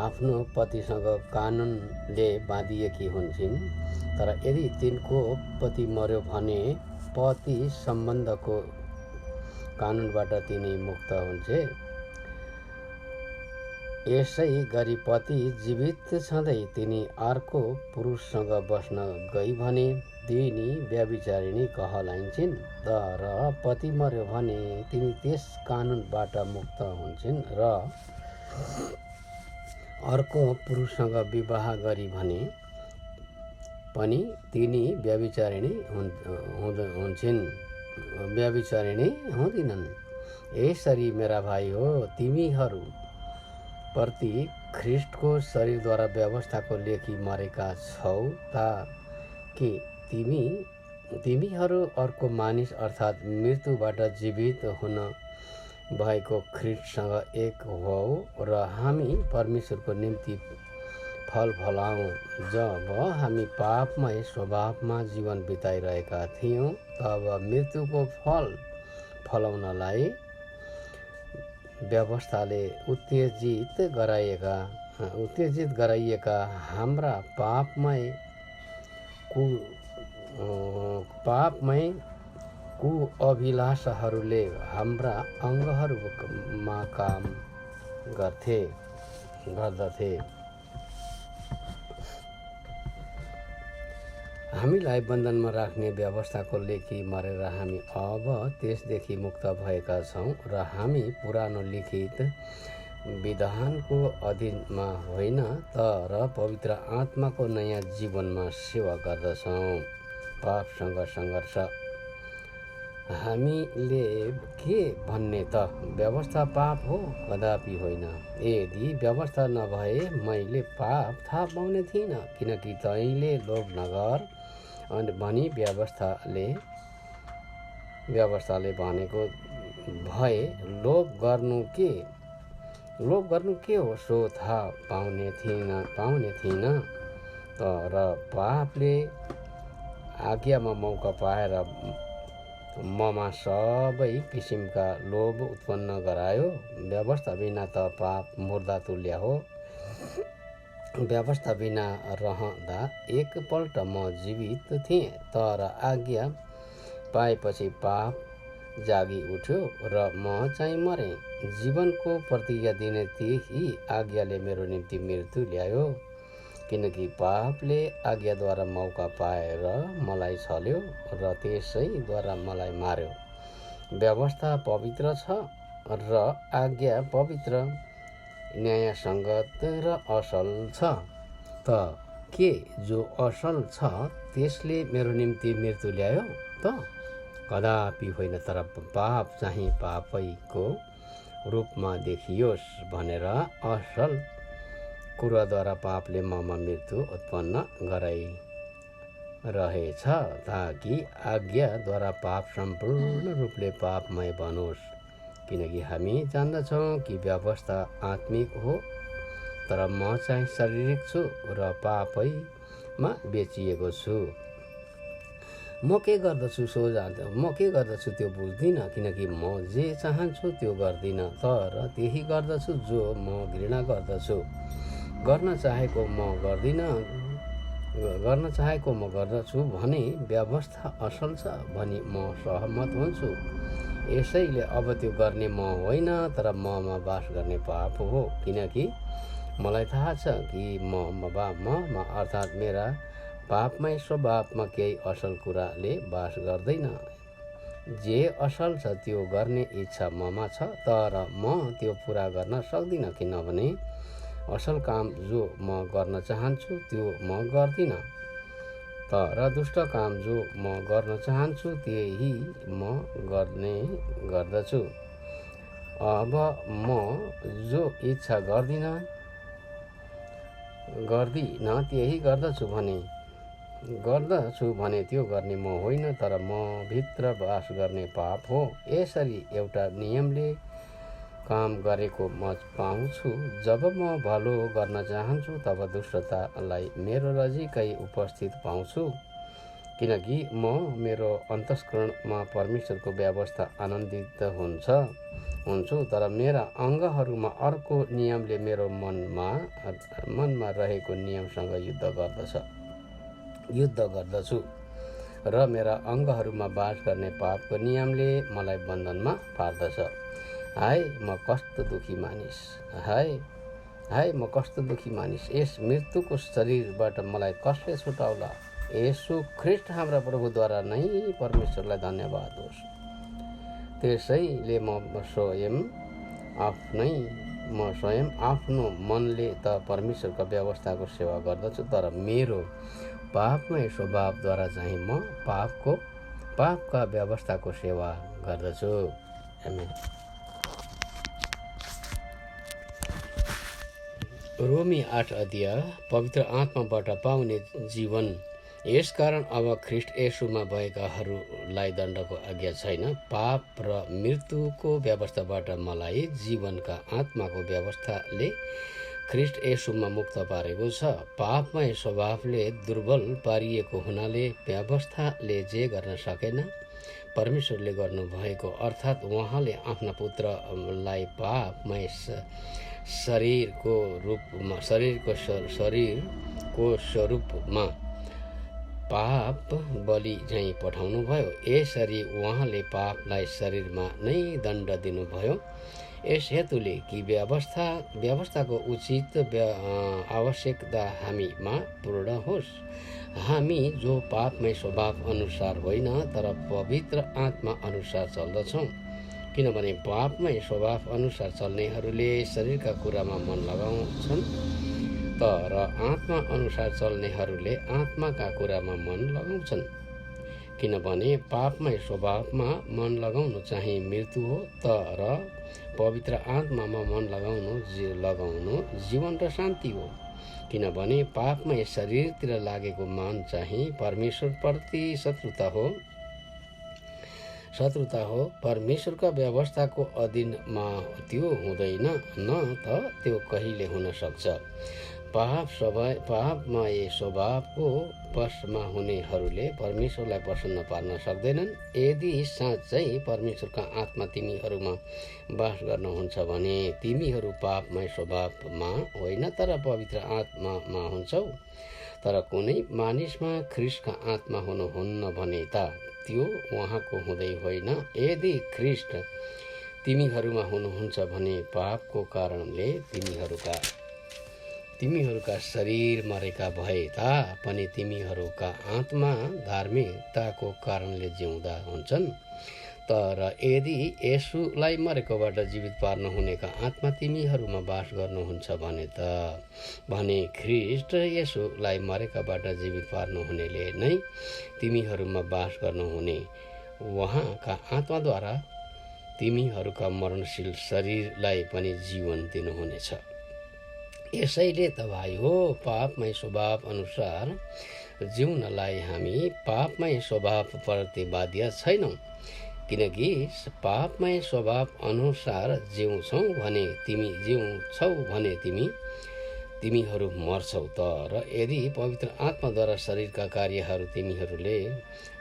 आफ्नो पतिसँग कानुनले बाँधिएकी हुन्छन्। तर यदि तिनको पति मर्यो भने पति सम्बन्धको कानुनबाट तिनी मुक्त हुन्छे। यसै गरी पति जीवित छँदै तिनी अर्को पुरुषसँग बस्न गई भने तिनी व्यभिचारिणी कहलाइन्छन्। तर पति मर्यो भने तिनी त्यस कानुनबाट मुक्त हुन्छन् र अर्को पुरुषसँग विवाह गरी भने पनि तिनी व्यभिचारिणी हुँदिनन्। यसरी मेरा भाइ हो तिमीहरू प्रति ख्रिस्टको शरीरद्वारा व्यवस्थाको लेखी मरेका छौ ताकि तिमीहरू अर्को मानिस अर्थात् मृत्युबाट जीवित हुन भएको ख्रिस्टसँग एक हौ र हामी परमेश्वरको निम्ति फल फलाउँ। जब हामी पापमय स्वभावमा जीवन बिताइरहेका थियौँ तब मृत्युको फल फलाउनलाई व्यवस्थाले उत्तेजित गराइएका हाम्रा पापमय कुअभिलाषहरूले हाम्रा अङ्गहरूमा काम गर्दथे। हामीलाई बन्धनमा राख्ने व्यवस्थाको लेखी मरेर हामी अब त्यसदेखि मुक्त भएका छौँ र हामी पुरानो लिखित विधानको अधीनमा होइन तर पवित्र आत्माको नयाँ जीवनमा सेवा गर्दछौँ। पापसँग सङ्घर्ष। हामीले के भन्ने त? व्यवस्था पाप हो? कदापि होइन। यदि व्यवस्था नभए मैले पाप थाहा पाउने थिइनँ, किनकि तैँले लोभ नगर भनी व्यवस्थाले भनेको भए लोभ गर्नु के हो सो थाहा पाउने थिइनँ। तर पापले आज्ञामा मौका पाएर ममा सबै किसिमका लोभ उत्पन्न गरायो। व्यवस्था बिना त पाप मुर्दा तुल्य हो। व्यवस्था बिना रहँदा एकपल्ट म जीवित थिएँ तर आज्ञा पाएपछि पाप जागी उठ्यो र म चाहिँ मरेँ। जीवनको प्रतिज्ञा दिने त्यही आज्ञाले मेरो निम्ति मृत्यु ल्यायो, किनकि पापले आज्ञाद्वारा मौका पाएर मलाई छल्यो र त्यसैद्वारा मलाई मार्यो। व्यवस्था पवित्र छ र आज्ञा पवित्र, न्यायसङ्गत र असल छ। त के जो असल छ त्यसले मेरो निम्ति मृत्यु ल्यायो त? कदापि होइन। तर पाप चाहिँ पापैको रूपमा देखियोस् भनेर असल कुराद्वारा पापले ममा मृत्यु उत्पन्न गराइरहेछ ताकि आज्ञाद्वारा पाप सम्पूर्ण रूपले पापमय बनोस्। किनकि हामी जान्दछौँ कि व्यवस्था आत्मिक हो तर म चाहिँ शारीरिक छु र पापैमा बेचिएको छु। म के गर्दछु सो म के गर्दछु त्यो बुझ्दिनँ, किनकि म जे चाहन्छु त्यो गर्दिनँ, तर त्यही गर्दछु जो म घृणा गर्दछु। गर्न चाहेको म गर्दछु भने व्यवस्था असल छ भनी म सहमत हुन्छु। यसैले अब त्यो गर्ने म होइन, तर ममा बास गर्ने पाप हो, किनकि मलाई थाहा छ कि ममा अर्थात् मेरा पापमय स्वभावमा केही असल कुराले बास गर्दैन। जे असल छ त्यो गर्ने इच्छा ममा छ, तर म त्यो पुरा गर्न सक्दिनँ, किनभने असल काम जो म गर्न चाहन्छु त्यो म गर्दिनँ, तर दुष्ट काम जो म गर्न चाहन्छु त्यही म गर्ने गर्दछु। अब म जो इच्छा गर्दिनँ त्यही गर्दछु भने त्यो गर्ने म होइन, तर म भित्र बास गर्ने पाप हो। यसरी एउटा नियमले काम गरेको म पाउँछु। जब म भलो गर्न चाहन्छु तब दुष्टतालाई मेरो नजिकै उपस्थित पाउँछु, किनकि मेरो अन्तस्करणमा परमेश्वरको व्यवस्था आनन्दित हुन्छु, तर मेरा अङ्गहरूमा अर्को नियमले मेरो मनमा रहेको नियमसँग युद्ध गर्दछु, र मेरा अङ्गहरूमा बास गर्ने पापको नियमले मलाई बन्धनमा पार्दछ। हाय म कस्तो दुखी मानिस, यस मृत्युको शरीरबाट मलाई कसले छुटाउला। येशू ख्रिस्ट हाम्रा प्रभुद्वारा नै परमेश्वरलाई धन्यवाद होस्। त्यसैले म स्वयं आफ्नो मनले त परमेश्वरका व्यवस्थाको सेवा गर्दछु, तर मेरो पापमय स्वभावद्वारा चाहिँ म पापका व्यवस्थाको सेवा गर्दछु। आमेन। रोमी 8 अध्याय पवित्र आत्माबाट पाउने जीवन। यसकारण अब ख्रिस्ट येशूमा भएकाहरूलाई दण्डको आज्ञा छैन। पाप र मृत्युको व्यवस्थाबाट मलाई जीवनका आत्माको व्यवस्थाले ख्रिस्ट येशूमा मुक्त पारेको छ। पापमय स्वभावले दुर्बल पारिएको हुनाले व्यवस्थाले जे गर्न सकेन, परमेश्वरले गर्नुभएको, अर्थात् उहाँले आफ्ना पुत्रलाई पापमय शरीरको स्वरूपमा पाप बलि झैँ पठाउनुभयो। यसरी उहाँले पापलाई शरीरमा नै दण्ड दिनुभयो। यस हेतुले कि व्यवस्थाको उचित आवश्यकता हामीमा पूर्ण होस्, हामी जो पापमय स्वभाव अनुसार होइन तर पवित्र आत्मा अनुसार चल्दछौँ। किनभने पापमय स्वभाव अनुसार चल्नेहरूले शरीरका कुरामा मन लगाउँछन्, तर आत्मा अनुसार चल्नेहरूले आत्माका कुरामा मन लगाउँछन्। किनभने पापमय स्वभावमा मन लगाउनु चाहिँ मृत्यु हो, तर पवित्र आत्मामा मन लगाउनु जीवन र शान्ति हो। किनभने पापमय शरीरतिर लागेको मन चाहिँ परमेश्वरप्रति शत्रुता हो। परमेश्वरका व्यवस्थाको अधीनमा त्यो हुँदैन, न त त्यो कहिले हुन सक्छ। पापमय स्वभावको वशमा हुनेहरूले परमेश्वरलाई प्रसन्न पार्न सक्दैनन्। यदि साँच्चै परमेश्वरका आत्मा तिमीहरूमा बास गर्नुहुन्छ भने तिमीहरू पापमय स्वभावमा होइन तर पवित्र आत्मामा हुन्छौ। तर कुनै मानिसमा ख्रिस्टका आत्मा हुनुहुन्न भने त त्यो उहाँको हुँदै होइन। यदि ख्रिस्ट तिमीहरूमा हुनुहुन्छ भने पापको कारणले तिमीहरूका शरीर मरेका भए तापनि तिमीहरूका आत्मा धार्मिकताको कारणले जिउँदा हुन्छन्। तर यदि येशूलाई मरेकोबाट जीवित पार्नुहुनेका आत्मा तिमीहरूमा बास गर्नुहुन्छ भने ख्रिस्ट येशूलाई मरेकाबाट जीवित पार्नुहुनेले नै तिमीहरूमा बास गर्नुहुने उहाँका आत्माद्वारा तिमीहरूका मरणशील शरीरलाई पनि जीवन दिनुहुनेछ। यसैले त भाइ हो, पापमय स्वभाव अनुसार जिउनलाई हामी पापमय स्वभावप्रति बाध्य छैनौँ। किनकि पापमय स्वभाव अनुसार जिउँछौ भने तिमी तिमीहरू मर्छौ, तर यदि पवित्र आत्माद्वारा शरीरका कार्यहरू तिमीहरूले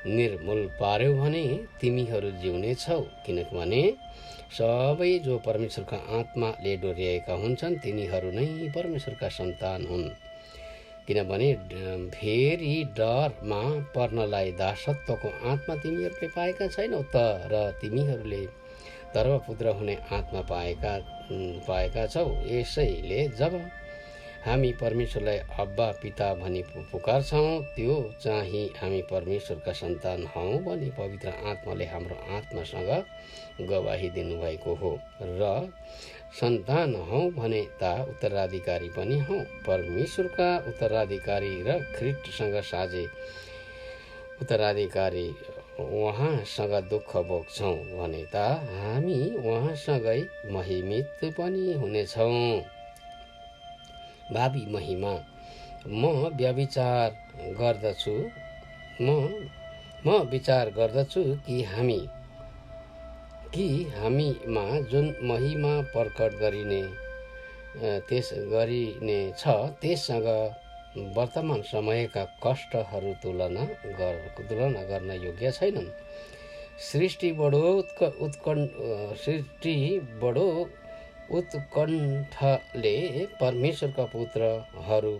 निर्मूल पार्यौ भने तिमीहरू जिउनेछौ। किनभने सबै जो परमेश्वरका आत्माले डोर्याएका हुन्छन् तिनीहरू नै परमेश्वरका सन्तान हुन्। किनभने फेरि डरमा पर्नलाई दासत्वको आत्मा तिमीहरूले पाएका छैनौ, तर तिमीहरूले धर्मपुत्र हुने आत्मा पाएका छौ। यसैले जब हामी परमेश्वरलाई अब्बा पिता भनी पुकार्छौँ, त्यो चाहिँ हामी परमेश्वरका सन्तान हौँ भनी पवित्र आत्माले हाम्रो आत्मासँग गवाही दिनुभएको हो। र सन्तान हौँ भने ता उत्तराधिकारी पनि हौँ, परमेश्वरका उत्तराधिकारी र ख्रीष्टसँग साझे उत्तराधिकारी। उहाँसँग दुःख भोग्छौँ भने ता हामी उहाँसँगै महिमित पनि हुनेछौँ। भावी महिमा। म विचार गर्दछु कि हामीमा जुन महिमा प्रकट गरिने छ त्यससँग वर्तमान समयका कष्टहरू तुलना गर्न योग्य छैनन्। सृष्टि उत्कण्ठले परमेश्वरका पुत्रहरू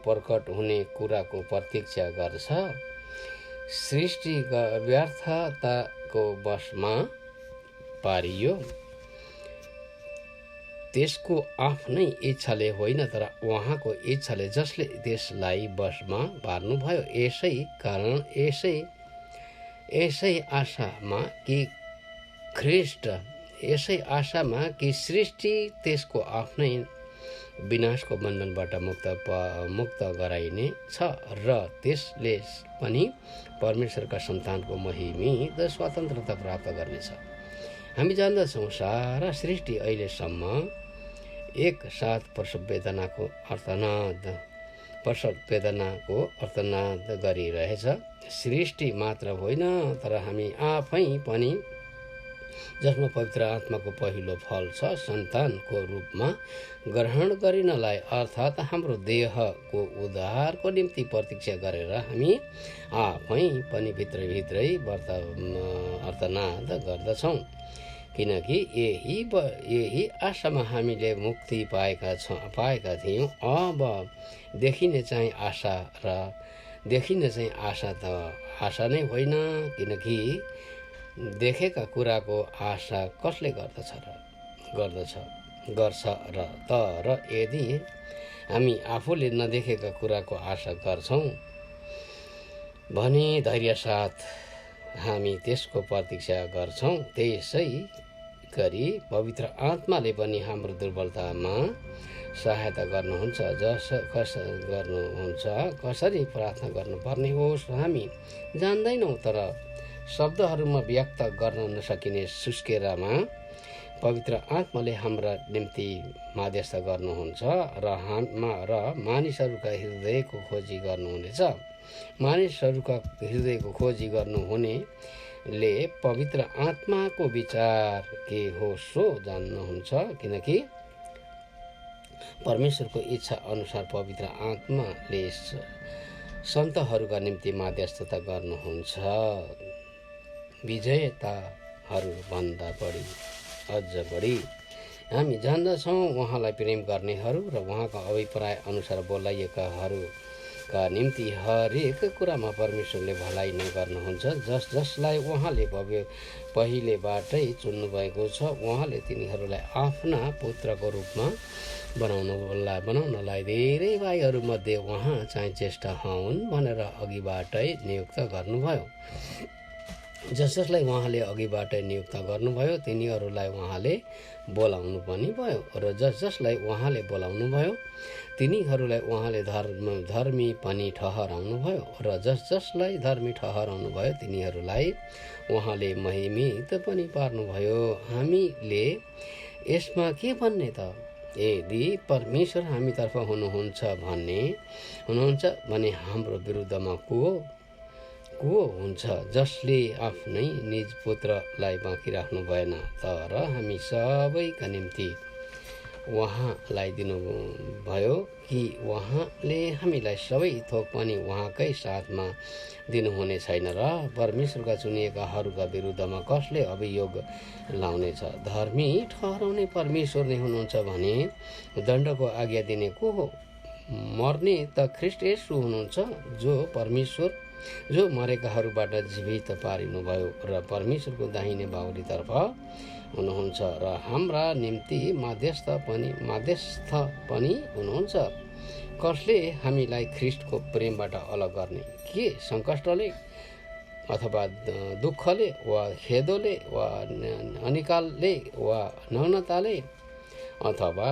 प्रकट हुने कुराको प्रतीक्षा गर्छ। सृष्टि व्यर्थताको वशमा पारियो, त्यसको आफ्नै इच्छाले होइन तर उहाँको इच्छाले, जसले त्यसलाई वशमा पार्नुभयो। यसै कारण यसै आशामा कि सृष्टि त्यसको आफ्नै विनाशको बन्धनबाट मुक्त गराइने छ र त्यसले पनि परमेश्वरका सन्तानको महिमित स्वतन्त्रता प्राप्त गर्नेछ। हामी जान्दछौँ सारा सृष्टि अहिलेसम्म एक साथ प्रसव वेदनाको अर्थनाद गरिरहेछ। सृष्टि मात्र होइन तर हामी आफै पनि, जसमा पवित्र आत्माको पहिलो फल छ, सन्तानको रूपमा ग्रहण गरिनलाई अर्थात् हाम्रो देहको उद्धारको निम्ति प्रतीक्षा गरेर हामी आफै पनि भित्रै अर्थनाद गर्दछौँ। किनकि यही आशामा हामीले मुक्ति पाएका थियौँ। अब देखिने चाहिँ आशा त आशा नै होइन, किनकि देखेका कुराको आशा कसले गर्छ र तर यदि हामी आफूले नदेखेका कुराको आशा गर्छौँ भने धैर्यसाथ हामी त्यसको प्रतीक्षा गर्छौँ। त्यसै गरी पवित्र आत्माले पनि हाम्रो दुर्बलतामा सहायता गर्नुहुन्छ। कसरी प्रार्थना गर्नुपर्ने होस् हामी जान्दैनौँ, तर शब्दहरूमा व्यक्त गर्न नसकिने सुस्केरामा पवित्र आत्माले हाम्रा निम्ति मध्यस्थ गर्नुहुन्छ र मानिसहरूका हृदयको खोजी गर्नुहुनेछ। मानिसहरूका हृदयको खोजी गर्नुहुनेले पवित्र आत्माको विचार के हो सो जान्नुहुन्छ, किनकि परमेश्वरको इच्छा अनुसार पवित्र आत्माले सन्तहरूका निम्ति मध्यस्थता गर्नुहुन्छ। विजेताहरूभन्दा अझ बढी हामी जान्दछौँ उहाँलाई प्रेम गर्नेहरू र उहाँका अभिप्राय अनुसार बोलाइएकाहरूका निम्ति हरेक कुरामा परमेश्वरले भलाइ नै गर्नुहुन्छ। जसलाई उहाँले पहिलेबाटै चुन्नुभएको छ, उहाँले तिनीहरूलाई आफ्ना पुत्रको रूपमा बनाउनलाई धेरै भाइहरूमध्ये उहाँ चाहिँ ज्येष्ठ हुन् भनेर अघिबाटै नियुक्त गर्नुभयो। जसलाई उहाँले अघिबाटै नियुक्त गर्नुभयो तिनीहरूलाई उहाँले बोलाउनु पनि भयो, र जसलाई उहाँले बोलाउनु भयो तिनीहरूलाई उहाँले धर्मी पनि ठहराउनु भयो, र जसलाई धर्मी ठहराउनु भयो तिनीहरूलाई उहाँले महिमित पनि पार्नुभयो। हामीले यसमा के भन्ने त? यदि परमेश्वर हामीतर्फ हुनुहुन्छ भने हाम्रो विरुद्धमा को हुन्छ, जसले आफ्नै निज पुत्रलाई बाँकी राख्नु भएन तर हामी सबैका निम्ति उहाँलाई दिनुभयो कि उहाँले हामीलाई सबै थोक पनि उहाँकै साथमा दिनुहुने छैन र परमेश्वरका चुनिएकाहरूका विरुद्धमा कसले अभियोग लाउनेछ? धर्मी ठहराउने परमेश्वर नै हुनुहुन्छ भने दण्डको आज्ञा दिने को हो? मर्ने त ख्रीष्ट येशू हुनुहुन्छ, जो मरेकाहरूबाट जीवित पारिनुभयो र परमेश्वरको दाहिने बाहुलीतर्फ हुनुहुन्छ र हाम्रा निम्ति मध्यस्थ पनि हुनुहुन्छ। कसले हामीलाई ख्रीष्टको प्रेमबाट अलग गर्ने? के सङ्कष्टले अथवा दुःखले वा खेदोले वा अनिकालले वा नग्नताले अथवा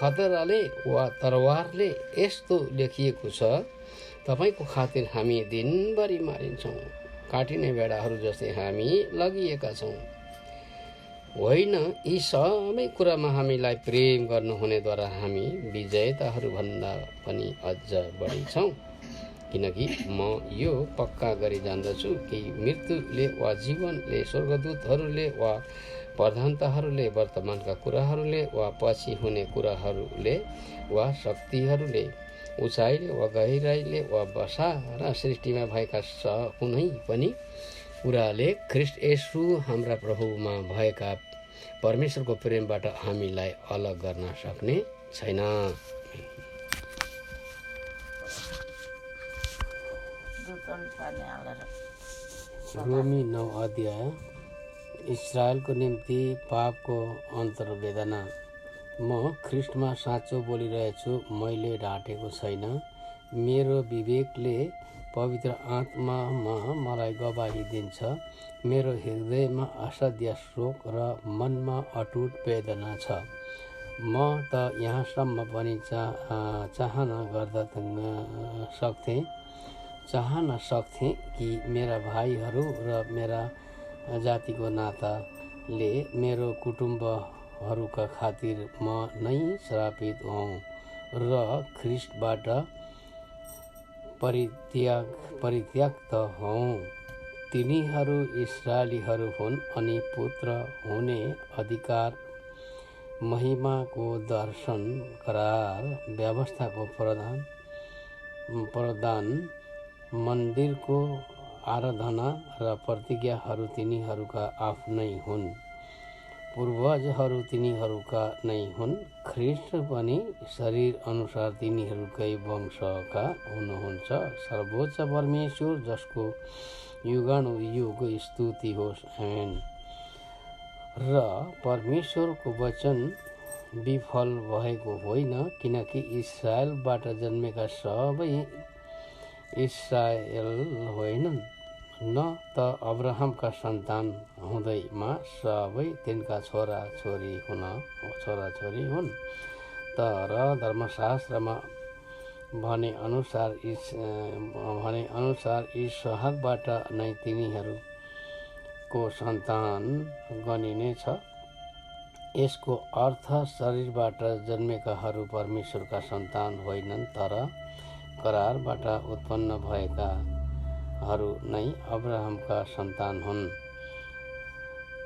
खतराले वा तरवारले? यस्तो लेखिएको छ, तपाईँको खातिर हामी दिनभरि मारिन्छौँ, काटिने भेडाहरू जस्तै हामी लगिएका छौँ। होइन, यी सबै कुरामा हामीलाई प्रेम गर्नुहुनेद्वारा हामी विजेताहरूभन्दा पनि अझ बढी छौँ। किनकि म यो पक्का गरी जान्दछु कि मृत्युले वा जीवनले, स्वर्गदूतहरूले वा प्रधानताहरूले, वर्तमानका कुराहरूले वा पछि हुने कुराहरूले वा शक्तिहरूले, उचाइले वा गहिराइले वा सारा सृष्टिमा भएका कुनै पनि कुराले ख्रीष्ट येशू हाम्रा प्रभुमा भएका परमेश्वरको प्रेमबाट हामीलाई अलग गर्न सक्ने छैन। रोमी 9 अध्याय। इस्राएलको निम्ति पापको अन्तर्वेदना। म ख्रीष्टमा साँचो बोलिरहेछु, मैले ढाँटेको छैन। मेरो विवेकले पवित्र आत्मामा मलाई गवाही दिन्छ। मेरो हृदयमा असाध्य शोक र मनमा अटुट वेदना छ। म त यहाँसम्म पनि चाहन सक्थेँ कि मेरा भाइहरू र मेरा जातिको नाताले मेरो कुटुम्बहरूका खातिर म नै श्रापित हौँ र ख्रीष्टबाट परित्यक्त हौँ। तिनीहरू इस्राएलीहरू हुन् अनि पुत्र हुने अधिकार, महिमाको दर्शन, करार, व्यवस्थाको प्रदान, मन्दिरको आराधना र प्रतिज्ञाहरू तिनीहरूका आफ्नै हुन्। पूर्वजहरू तिनीहरूका नै हुन्। ख्रीष्ट पनि शरीर अनुसार तिनीहरूकै वंशका हुनुहुन्छ। सर्वोच्च परमेश्वर, जसको युगानुयुग स्तुति होस्, आमेन। र परमेश्वरको वचन विफल भएको होइन, किनकि इस्राएलबाट जन्मेका सबै इस्राएल होइनन्, न त अब्राहमका सन्तान हुँदैमा सबै तिनका छोराछोरी हुन्, तर धर्मशास्त्रमा भने अनुसार इसहाकबाट नै तिनीहरूको सन्तान गनिनेछ। यसको अर्थ शरीरबाट जन्मेकाहरू परमेश्वरका सन्तान होइनन्, तर करारबाट उत्पन्न भएकाहरू नै अब्राहमका सन्तान हुन्।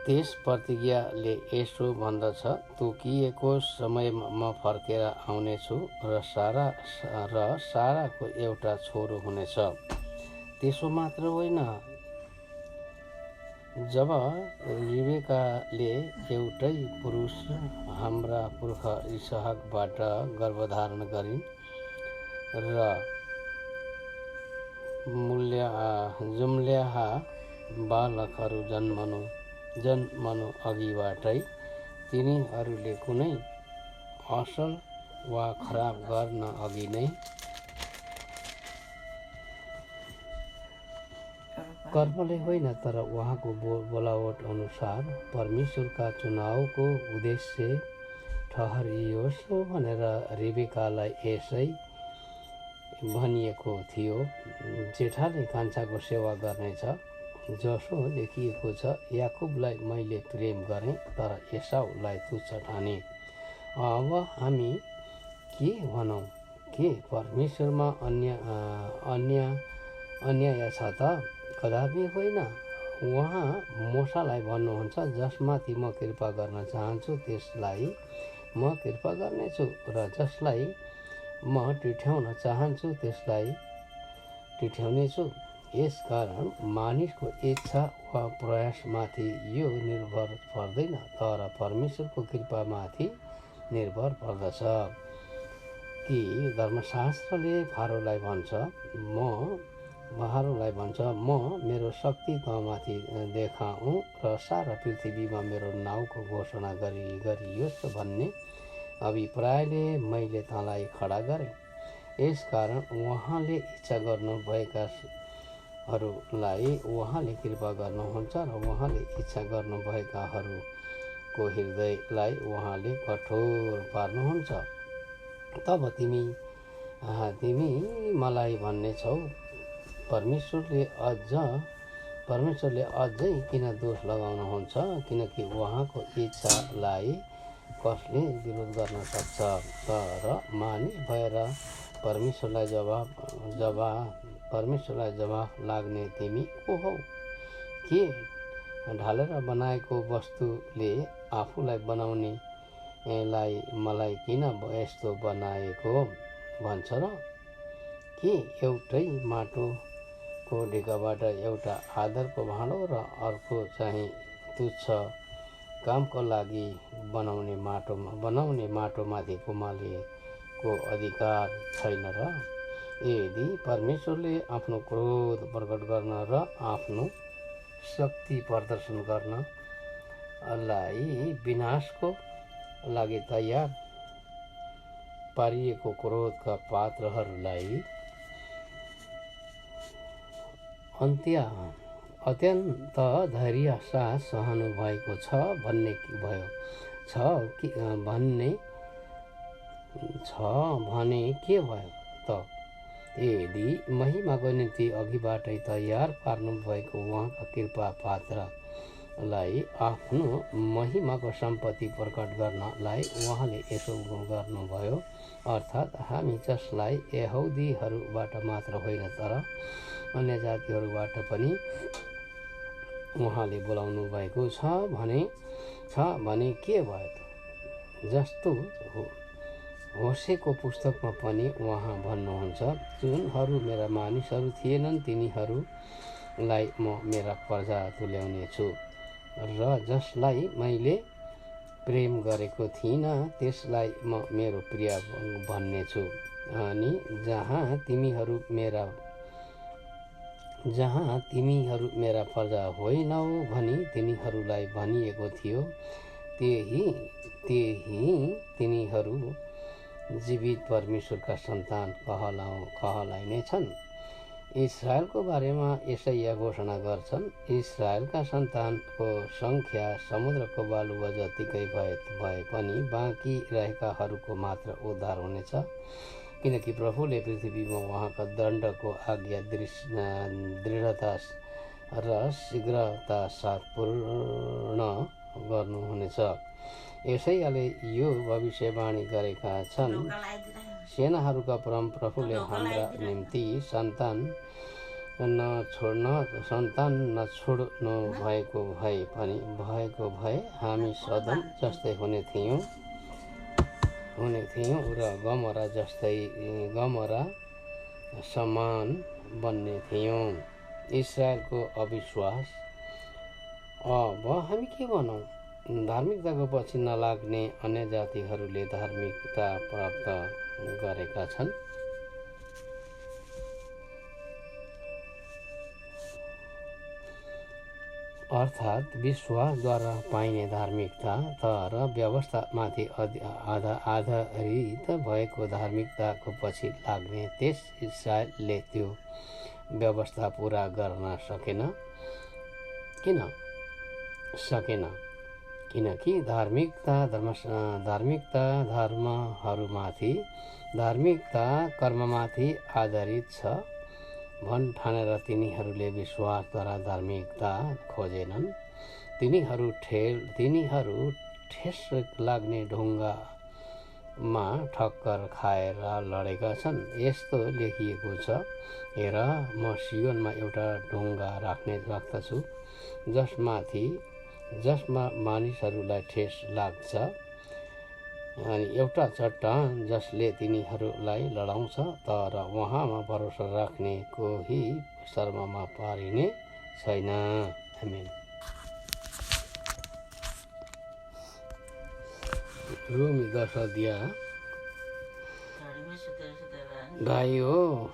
त्यस प्रतिज्ञाले यसो भन्दछ, तोकिएको समयमा म फर्केर आउनेछु र साराको एउटा छोरो हुनेछ। त्यसो मात्र होइन, जब रिबेकाले एउटै पुरुष हाम्रा पुर्खा इसहाकबाट गर्भधारण गरिन् र जुम्ल्याहा बालकहरू जन्मनु अघिबाटै तिनीहरूले कुनै असल वा खराब गर्न अघि नै कर्मले होइन, तर उहाँको बोलावट अनुसार परमेश्वरका चुनावको उद्देश्य ठहरियोस् भनेर रिबेकालाई यसै भनिएको थियो। जेठाले कान्छाको सेवा गर्नेछ, जसो लेखिएको छ, याकुबलाई मैले प्रेम गरेँ तर एसाउलाई तुच्छ ठाने। अब हामी के भनौँ? के परमेश्वरमा अन्याय छ त? कदापि होइन। उहाँ मूसालाई भन्नुहुन्छ, जसमाथि म कृपा गर्न चाहन्छु त्यसलाई म कृपा गर्नेछु र जसलाई म टिठ्याउन चाहन्छु त्यसलाई टिठ्याउनेछु। यसकारण मानिसको इच्छा वा प्रयासमाथि यो निर्भर पर्दैन, तर परमेश्वरको कृपामाथि निर्भर पर्दछ। कि धर्मशास्त्रले फारोलाई भन्छ म मेरो शक्ति तँमाथि देखाऊँ र सारा पृथ्वीमा मेरो नाउँको घोषणा गरियोस् भन्ने अभिप्रायले मैले तँलाई खडा गरेँ। यसकारण उहाँले इच्छा गर्नुभएकाहरूलाई उहाँले कृपा गर्नुहुन्छ र उहाँले इच्छा गर्नुभएकाहरूको हृदयलाई उहाँले कठोर पार्नुहुन्छ। तब तिमी मलाई भन्ने छौ, परमेश्वरले अझै किन दोष लगाउनुहुन्छ, किनकि उहाँको इच्छालाई कसले विरोध गर्न सक्छ। तर मानिस भएर परमेश्वरलाई जवाफ लाग्ने तिमी को हौ? के ढालेर बनाएको वस्तुले आफूलाई बनाउनेलाई मलाई किन यस्तो बनाएको भन्छ र? के एउटै माटोको ढिकाबाट एउटा आदरको भाँडो र अर्को चाहिँ तुच्छ कामको लागि बनाउने माटोमाथि कुमालेको अधिकार छैन र? यदि परमेश्वरले आफ्नो क्रोध प्रकट गर्न र आफ्नो शक्ति प्रदर्शन गर्नलाई विनाशको लागि तयार पारिएको क्रोधका पात्रहरूलाई अत्यन्त धैर्य साथ सहनु भएको छ भने के भयो त? यदि महिमाको निम्ति अघिबाटै तयार पार्नु भएको उहाँका कृपा पात्रलाई आफ्नो महिमाको सम्पत्ति प्रकट गर्नलाई उहाँले यसो गर्नुभयो, अर्थात् हामी जसलाई यहुदीहरूबाट मात्र होइन तर अन्य जातिहरूबाट पनि उहाँले बोलाउनु भएको छ भने के भयो त? जस्तो होसेको पुस्तकमा पनि उहाँ भन्नुहुन्छ, जुनहरू मेरा मानिसहरू थिएनन् तिनीहरूलाई म मेरा प्रजा तुल्याउने छु र जसलाई मैले प्रेम गरेको थिइनँ त्यसलाई म मेरो प्रिय भन्नेछु। अनि जहाँ तिमीहरू मेरा प्रजा होइनौ भनी तिनीहरूलाई भनिएको थियो, त्यही तिनीहरू जीवित परमेश्वरका सन्तान कहलाइनेछन्। इस्राएलको बारेमा यशायाह घोषणा गर्छन्, इस्राएलका सन्तानको सङ्ख्या समुद्रको बालुवा जतिकै भए पनि बाँकी रहेकाहरूको मात्र उद्धार हुनेछ, किनकि प्रभुले पृथ्वीमा उहाँका दण्डको आज्ञा दृढता र शीघ्रता साथ पूर्ण गर्नुहुनेछ। यशायाहले यो भविष्यवाणी गरेका छन्, सेनाहरूका परम प्रभुले हाम्रा निम्ति सन्तान नछोड्नु भएको भए हामी सदम जस्तै हुने थियौँ र गमरा समान बन्ने थियौँ। इस्राएलको अविश्वास। अब हामी के भनौँ? धार्मिकताको पछि नलाग्ने अन्य जातिहरूले धार्मिकता प्राप्त गरेका छन्। अर्थात् विश्वासद्वारा पाइने धार्मिकता, तर व्यवस्थामाथि आधारित भएको धार्मिकताको पछि लाग्ने त्यस इस्राएलले त्यो व्यवस्था पूरा गर्न सकेन। किनकि धार्मिकता कर्ममाथि आधारित छ ठानेर तिनीहरूले विश्वासद्वारा धार्मिकता खोजेनन्। तिनीहरू ठेस लाग्ने ढुङ्गामा ठक्कर खाएर लडेका छन्। यस्तो लेखिएको छ, हेर म सियोनमा एउटा ढुङ्गा राख्दछु जसमा मानिसहरूलाई ठेस लाग्छ अनि एउटा चट्टान जसले तिनीहरूलाई लडाउँछ, तर उहाँमा भरोसा राख्ने कोही शर्ममा पारिने छैन। आमेन। रोमी 10 अध्याय। भाइ हो,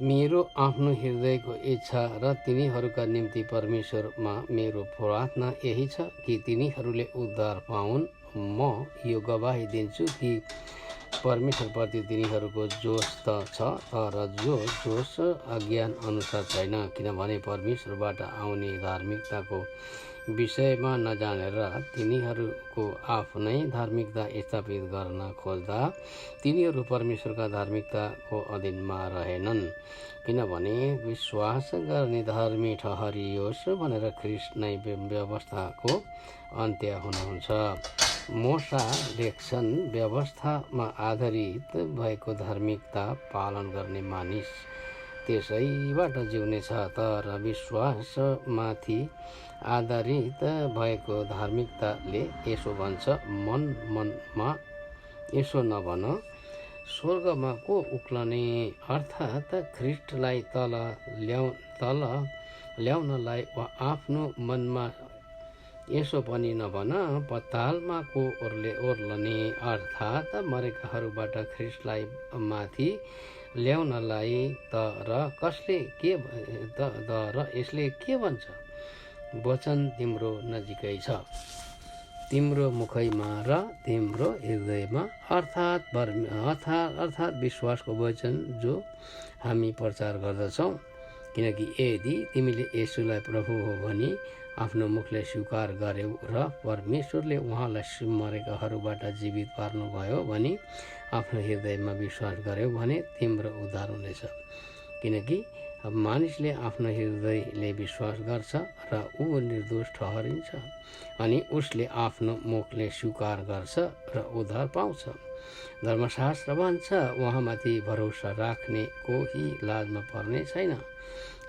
मेरो आफ्नो हृदयको इच्छा र तिनीहरूका निम्ति परमेश्वरमा मेरो प्रार्थना यही छ कि तिनीहरूले उद्धार पाउन्। म यो गवाही दिन्छु कि परमेश्वरप्रति तिनीहरूको जोस त छ, तर जो जोस अज्ञान अनुसार छैन, किनभने परमेश्वरबाट आउने धार्मिकताको विषयमा नजानेर तिनीहरूको आफ्नै धार्मिकता स्थापित गर्न खोज्दा तिनीहरू परमेश्वरका धार्मिकताको अधीनमा रहेनन्। किनभने विश्वास गर्ने धर्मी ठहरियोस् भनेर ख्रीष्ट नै व्यवस्थाको अन्त्य हुनुहुन्छ। मोसा लेख्छन्, व्यवस्थामा आधारित भएको धार्मिकता पालन गर्ने मानिस त्यसैबाट जिउनेछ, तर विश्वासमाथि आधारित भएको धार्मिकताले यसो भन्छ, मनमा यसो नभन, स्वर्गमा को उक्लने, अर्थात् ख्रीष्टलाई तल ल्याउनलाई वा आफ्नो मनमा यसो पनि नभन, पतालमा को ओर्लने, अर्थात् मरेकाहरूबाट ख्रीष्टलाई माथि ल्याउनलाई। तर यसले के भन्छ? वचन तिम्रो नजिकै छ, तिम्रो मुखैमा र तिम्रो हृदयमा, अर्थात् विश्वासको वचन जो हामी प्रचार गर्दछौँ। किनकि यदि तिमीले येशूलाई प्रभु हो भनी आफ्नो मुखले स्वीकार गर्यौ र परमेश्वरले उहाँलाई मरेकाहरूबाट जीवित पार्नुभयो भनी आफ्नो हृदयमा विश्वास गर्यौ भने तिम्रो उद्धार हुनेछ। किनकि मानिसले आफ्नो हृदयले विश्वास गर्छ र ऊ निर्दोष ठहरिन्छ, अनि उसले आफ्नो मुखले स्वीकार गर्छ र उद्धार पाउँछ। धर्मशास्त्र भन्छ, उहाँमाथि भरोसा राख्ने कोही लाजमा पर्ने छैन,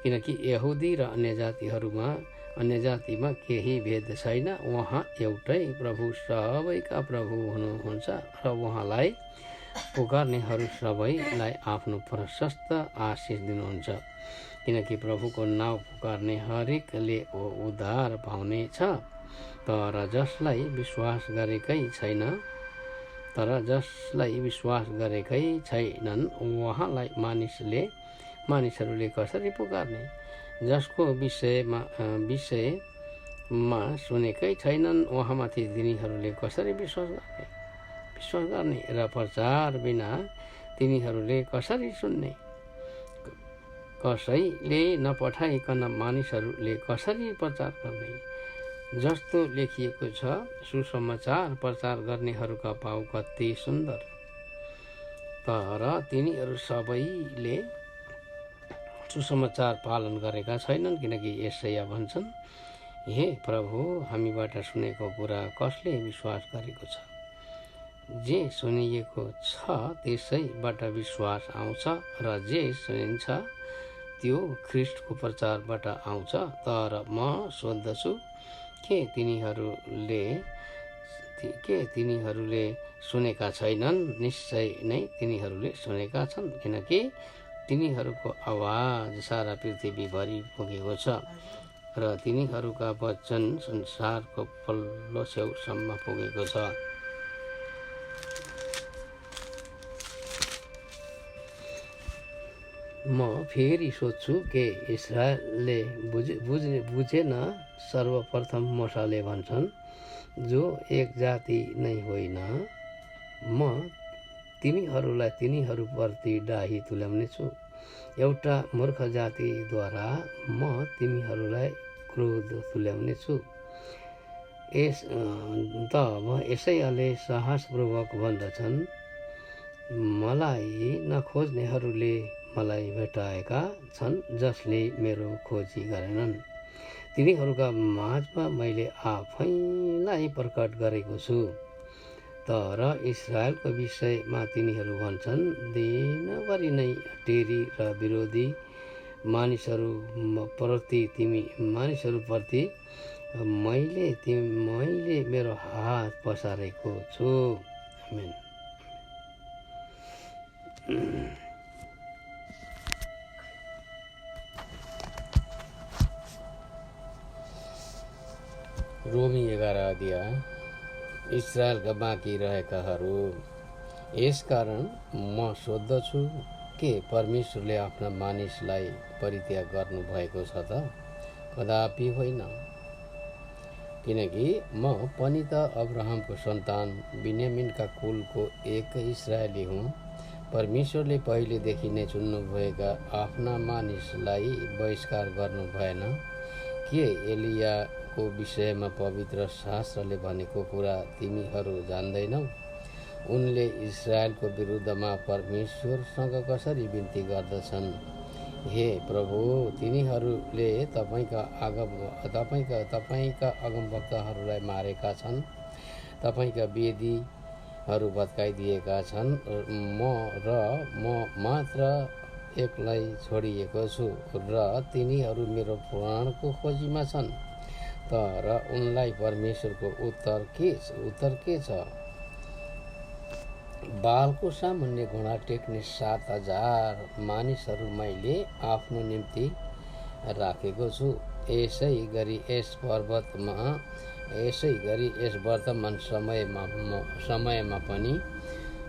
किनकि यहुदी र अन्य जातिमा केही भेद छैन। उहाँ एउटै प्रभु, सबैका प्रभु हुनुहुन्छ र उहाँलाई पुकार्नेहरू सबैलाई आफ्नो प्रशस्त आशिष दिनुहुन्छ। किनकि प्रभुको नाउँ पुकार्ने हरेकले उद्धार पाउनेछ, तर जसलाई विश्वास गरेकै छैनन् उहाँलाई मानिसहरूले कसरी पुकार्ने? जसको विषयमा सुनेकै छैनन् उहाँमाथि तिनीहरूले कसरी विश्वास गर्ने र प्रचार बिना तिनीहरूले कसरी सुन्ने? कसैले नपठाइकन मानिसहरूले कसरी प्रचार गर्ने? जस्तो लेखिएको छ, सुसमाचार प्रचार गर्नेहरूका पाउ कति सुन्दर, तर तिनीहरू सबैले सुसमाचार पालन गरेका छैनन्। किनकि यशाया भन्छन्, हे प्रभु, हामीबाट सुनेको कुरा कसले विश्वास गरेको छ? जे सुनिएको छ त्यसैबाट विश्वास आउँछ, र जे सुनिन्छ त्यो ख्रीष्टको प्रचारबाट आउँछ। तर म सोध्दछु, के तिनीहरूले सुनेका छैनन्? निश्चय नै तिनीहरूले सुनेका छन्, किनकि तिनीहरूको आवाज सारा पृथ्वीभरि पुगेको छ र तिनीहरूका वचन संसारको पल्लो छेउसम्म पुगेको छ। म फेरि सोध्छु, के इस्राएलले बुझेन? सर्वप्रथम मोसाले भन्छन्, जो एक जाति नै होइन, म तिमीहरूलाई तिनीहरूप्रति डाही तुल्याउनेछु। एउटा मूर्ख जातिद्वारा म तिमीहरूलाई क्रोध तुल्याउनेछु। तब यशायाले साहसपूर्वक भन्दछन्, मलाई नखोज्नेहरूले मलाई भेटाएका छन्, जसले मेरो खोजी गरेनन्। तिनीहरूका माझमा मैले आफैलाई प्रकट गरेको छु। तर इस्राएलको विषयमा तिनीहरू भन्छन्, दिनभरि नै टेरी र विरोधी मानिसहरूप्रति मैले मेरो हात पसारेको छु। आमेन। रोमी 11 अध्याय। इस्राएलका बाँकी रहेकाहरू, यसकारण म सोध्दछु के परमेश्वरले आफ्ना मानिसलाई परित्याग गर्नुभएको छ त? कदापि होइन। किनकि म पनि त अब्राहमको सन्तान, बिन्यामिनका कुलको एक इस्राएली हुँ। परमेश्वरले पहिलेदेखि नै चुन्नुभएका आफ्ना मानिसलाई बहिष्कार गर्नु भएन। के एलियाको विषयमा पवित्र शास्त्रले भनेको कुरा तिमीहरू जान्दैनौ? उनले इस्राएलको विरुद्धमा परमेश्वरसँग कसरी बिन्ती गर्दछन्, हे प्रभु, तिनीहरूले तपाईँका अगमवक्ताहरूलाई मारेका छन्, तपाईँका वेदीहरू भत्काइदिएका छन्, म मात्र एक्लै छोडिएको छु र तिनीहरू मेरो प्राणको खोजीमा छन्। तर उनलाई परमेश्वरको उत्तर के छ? बालको सामुन्ने घोडा टेक्ने 7,000 मानिसहरू मैले आफ्नो निम्ति राखेको छु। यसै गरी यस वर्तमान समयमा पनि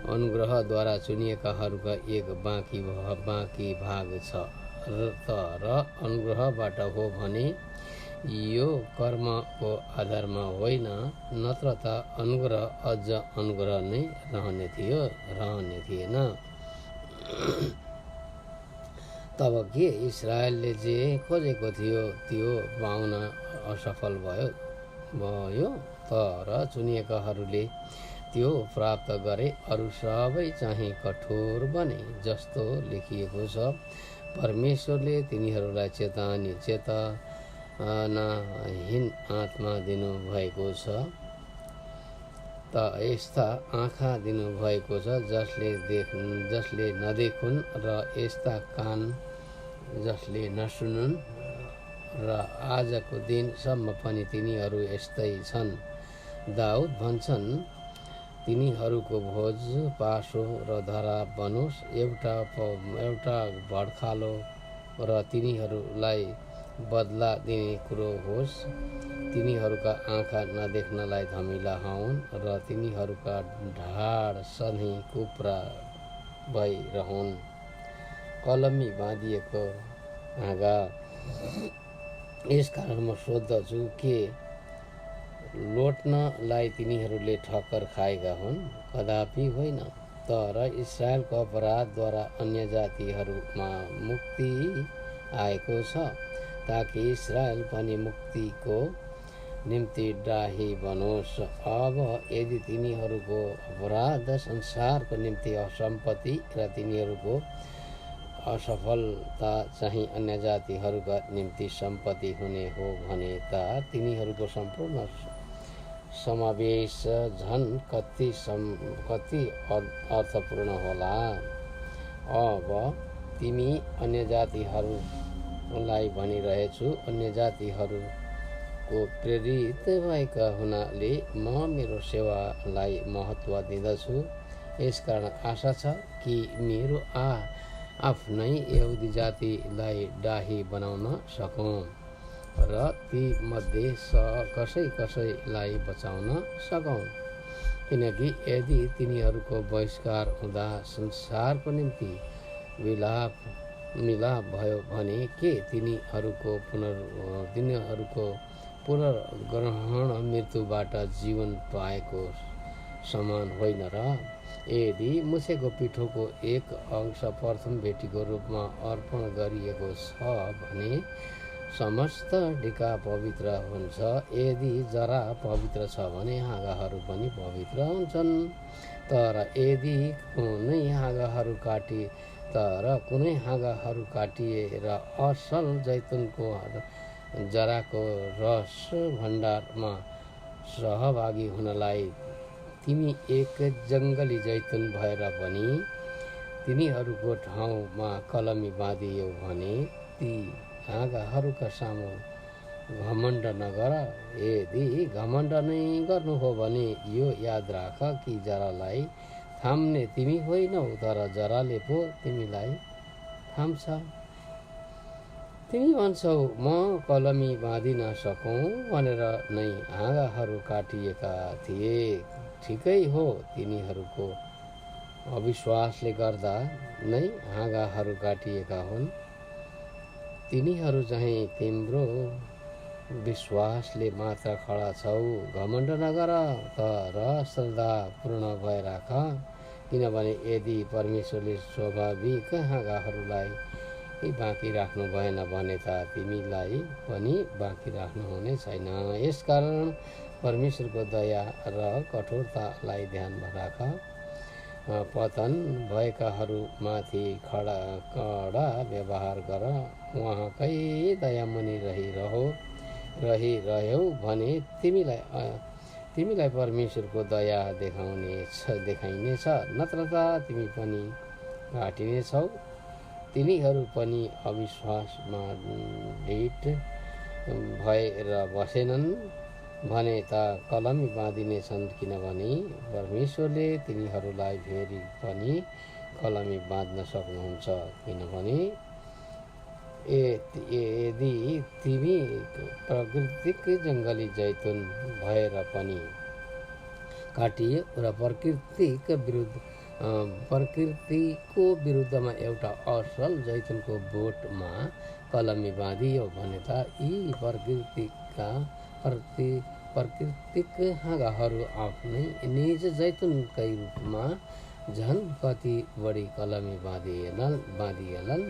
अनुग्रहद्वारा चुनिएकाहरूका एक बाँकी भाग छ। तर अनुग्रहबाट हो भने यो कर्मको आधारमा होइन, नत्र त अनुग्रह अझ अनुग्रह नै रहने थिएन। तब के इस्राएलले जे खोजेको थियो त्यो पाउन असफल भयो? तर चुनिएकाहरूले त्यो प्राप्त गरे। अरू सबै चाहिँ कठोर बने, जस्तो लेखिएको छ। परमेश्वरले तिनीहरूलाई चेतनाहीन आत्मा दिनुभएको छ, यस्ता आँखा दिनुभएको छ जसले नदेखुन्, र यस्ता कान जसले नसुनुन्, र आजको दिनसम्म पनि तिनीहरू यस्तै छन्। दाउद भन्छन्, तिनीहरूको भोज पासो र धरा बनोस्, एउटा भड्खालो र तिनीहरूलाई बदला दिने कुरो होस्। तिनीहरूका आँखा नदेख्नलाई धमिला हौन् र तिनीहरूका ढाड सधैँ कुप्रा भइरहन्। कलमी बाँधिएको हाँगा। यसकारण म सोध्दछु, के लोट्नलाई तिनीहरूले ठक्कर खाएका हुन्? कदापि होइन। तर इस्राएलको अपराधद्वारा अन्य जातिहरूमा मुक्ति आएको छ, ताकि इस्राएल पनि मुक्तिको निम्ति डाही बनोस्। अब यदि तिनीहरूको अपराध संसारको निम्ति सम्पत्ति र तिनीहरूको असफलता चाहिँ अन्य जातिहरूका निम्ति सम्पत्ति हुने हो भने त तिनीहरूको सम्पूर्ण समावेश झन् कति अर्थपूर्ण होला। अब तिमी अन्य जातिहरूलाई भनिरहेछु, अन्य जातिहरूको प्रेरित भएका हुनाले म मेरो सेवालाई महत्त्व दिँदछु। यसकारण आशा छ कि मेरो आफ्नै यहुदी जातिलाई डाही बनाउन सकौँ र ती मध्ये कसैलाई बचाउन सकौँ। किनकि यदि तिनीहरूको बहिष्कार हुँदा संसारको निम्ति मिलाप भयो भने के तिनीहरूको पुनर्ग्रहण मृत्युबाट जीवन पाएको समान होइन र? यदि मुछेको पिठोको एक अंश प्रथम भेटीको रूपमा अर्पण गरिएको छ भने समस्त ढिका पवित्र हुन्छ। यदि जरा पवित्र छ भने हाँगाहरू पनि पवित्र हुन्छन्। तर कुनै हाँगाहरू काटिएर असल जैतुनको जराको रस भण्डारमा सहभागी हुनलाई तिमी एक जङ्गली जैतुन भएर पनि तिनीहरूको ठाउँमा कलमी बाँधियो भने ती हाँगाहरूका सामु घमण्ड नगर। यदि घमण्ड नै गर्नु हो भने यो याद राख कि जरालाई थाम्ने तिमी होइनौ, तर जराले पो तिमीलाई थाम्छ। तिमी भन्छौ म कलमी बाँधिन सकौँ भनेर नै हाँगाहरू काटिएका थिए। ठिकै हो, तिनीहरूको अविश्वासले गर्दा नै हाँगाहरू काटिएका हुन्। तिमीहरू चाहिँ तिम्रो विश्वासले मात्र खडा छौ। घमण्ड नगर, तर श्रद्धा पूर्ण भए राख। किनभने यदि परमेश्वरले स्वाभाविक हाँगाहरूलाई बाँकी राख्नु भएन भने त तिमीलाई पनि बाँकी राख्नुहुने छैन। यसकारण परमेश्वरको दया र कठोरतालाई ध्यानमा राख। पतन भएकाहरूमाथि कडा व्यवहार गर। उहाँकै दयामुनि रहिरह्यौ भने तिमीलाई परमेश्वरको दया देखाइनेछ, नत्र त तिमी पनि घाटिनेछौ। तिनीहरू पनि अविश्वासमा ढिठ भएर बसेनन् भने त कलमी बाँधिनेछन्, किनभने परमेश्वरले तिनीहरूलाई फेरि पनि कलमी बाँध्न सक्नुहुन्छ। किनभने यदि तिमी प्राकृतिक जङ्गली जैतुन भएर पनि काटियो र प्रकृतिको विरुद्धमा एउटा असल जैतुनको बोटमा कलमी बाँधियो भने त यी प्राकृतिक हाँगाहरू आफ्नै निज जैतुनकै रूपमा झन् कति बढी कलमी बाँधिएलान्।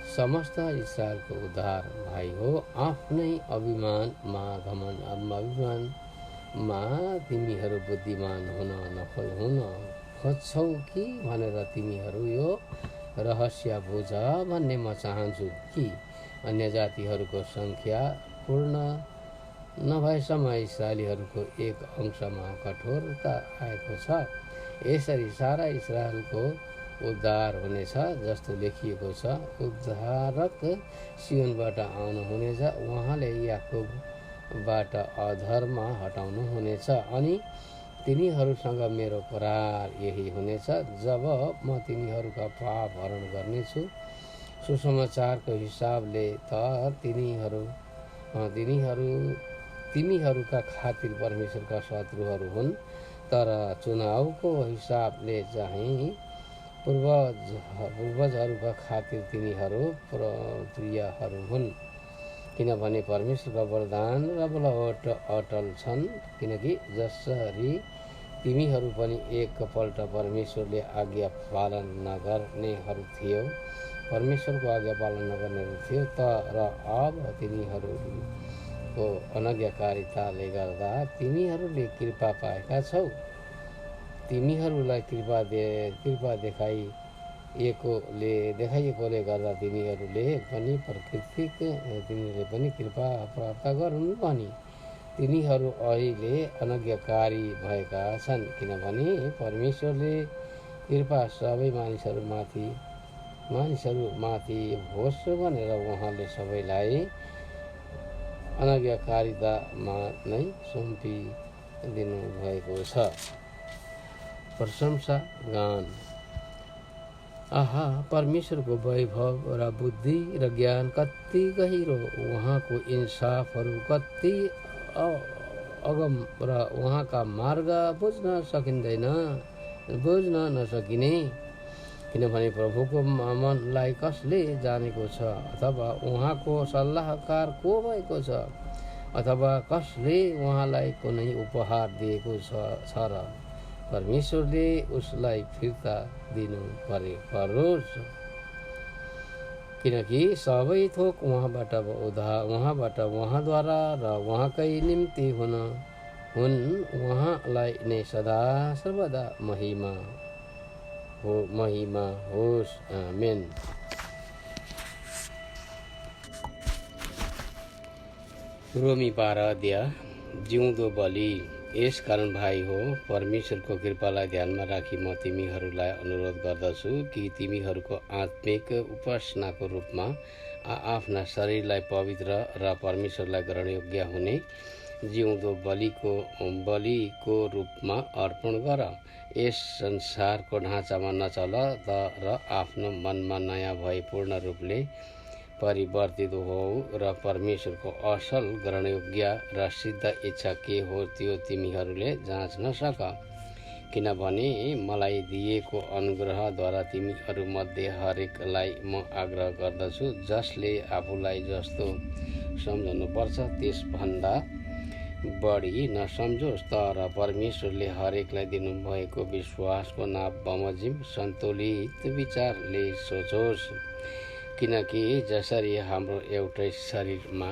समस्त इस्राएलको उद्धार भाइ हो। आफ्नै अभिमानमा तिमीहरू बुद्धिमान हुन खोज्छौ कि भनेर तिमीहरू यो रहस्य बुझ भन्ने म चाहन्छु कि अन्य जातिहरूको सङ्ख्या पूर्ण नभएसम्म इस्राएलीहरूको एक अंशमा कठोरता आएको छ। यसरी सारा इस्राएलको उद्धार हुनेछ, जस्तो लेखिएको छ। उद्धारक सियोनबाट आउनुहुनेछ, उहाँले याकुबबाट अधर्म हटाउनुहुनेछ अनि तिनीहरूसँग मेरो करार यही हुनेछ। जब म तिनीहरूका पाप हरण गर्नेछु, सुसमाचारको हिसाबले त तिमीहरूका खातिर परमेश्वरका शत्रुहरू हुन्, तर चुनावको हिसाबले चाहिँ पूर्वजहरूका खातिर तिनीहरू प्रियहरू हुन्। किनभने परमेश्वरका वरदान र बलवट अटल छन्। किनकि जसरी तिमीहरू पनि एकपल्ट परमेश्वरको आज्ञा पालन नगर्नेहरू थियो, तर अब तिनीहरूको अनज्ञाकारिताले गर्दा तिमीहरूले कृपा पाएका छौ। तिमीहरूलाई कृपा देखाइएकोले गर्दा तिनीहरूले पनि कृपा प्राप्त गरून् भनी तिनीहरू अहिले अनज्ञाकारी भएका छन्। किनभने परमेश्वरले कृपा सबै मानिसहरूमाथि होस् भनेर उहाँले सबैलाई अनज्ञाकारितामा नै सुम्पिदिनु भएको छ। प्रशंसा गान। आहा, परमेश्वरको वैभव र बुद्धि र ज्ञान कति गहिरो, उहाँको इन्साफहरू कति अगम र उहाँका मार्ग बुझ्न नसकिने। किनभने प्रभुको मनलाई कसले जानेको छ, अथवा उहाँको सल्लाहकार को भएको छ, अथवा कसले उहाँलाई कुनै उपहार दिएको छ र परमेश्वरले उसलाई फिर्ता दिनु परोस्। किनकि सबै थोक उहाँबाट, उहाँद्वारा र उहाँकै निम्ति हुन्। उहाँलाई नै सदा सर्वदा महिमा होस्। आमेन। रोमी 12 अध्याय। जिउँदो बलि। यसकारण भाइ हो, परमेश्वरको कृपालाई ध्यानमा राखी म तिमीहरूलाई अनुरोध गर्दछु कि तिमीहरूको आत्मिक उपासनाको रूपमा आफ्ना शरीरलाई पवित्र र परमेश्वरलाई ग्रहणयोग्य हुने जिउँदो बलिको रूपमा अर्पण गर। यस संसारको ढाँचामा नचल, तर आफ्नो मनमा नयाँ भई पूर्ण रूपले परिवर्तित हो र परमेश्वरको असल, ग्रहणयोग्य र सिद्ध इच्छा के हो त्यो तिमीहरूले जाँच्न सक। किनभने मलाई दिएको अनुग्रहद्वारा तिमीहरूमध्ये हरेकलाई म आग्रह गर्दछु, जसले आफूलाई जस्तो सम्झनुपर्छ त्यसभन्दा बढी नसम्झोस्, तर परमेश्वरले हरेकलाई दिनुभएको विश्वासको नाप बमोजिम सन्तुलित विचारले सोचोस्। किनकि जसरी हाम्रो एउटै शरीरमा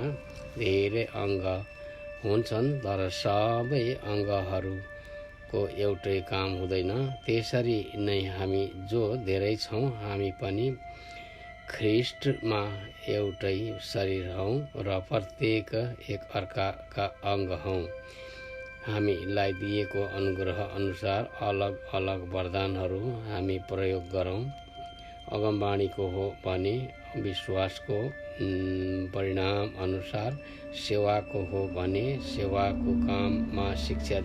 धेरै अङ्ग हुन्छन् तर सबै अङ्गहरूको एउटै काम हुँदैन, त्यसरी नै हामी जो धेरै छौँ हामी पनि ख्रिस्टमा एउटै शरीर हौँ र प्रत्येक एक अर्काका अङ्ग हौँ। हामीलाई दिएको अनुग्रह अनुसार अलग अलग वरदानहरू हामी प्रयोग गरौँ। अगमवाणीको हो भने विश्वासको परिणाम अनुसार, सेवाको हो भने सेवाको काममा, शिक्षा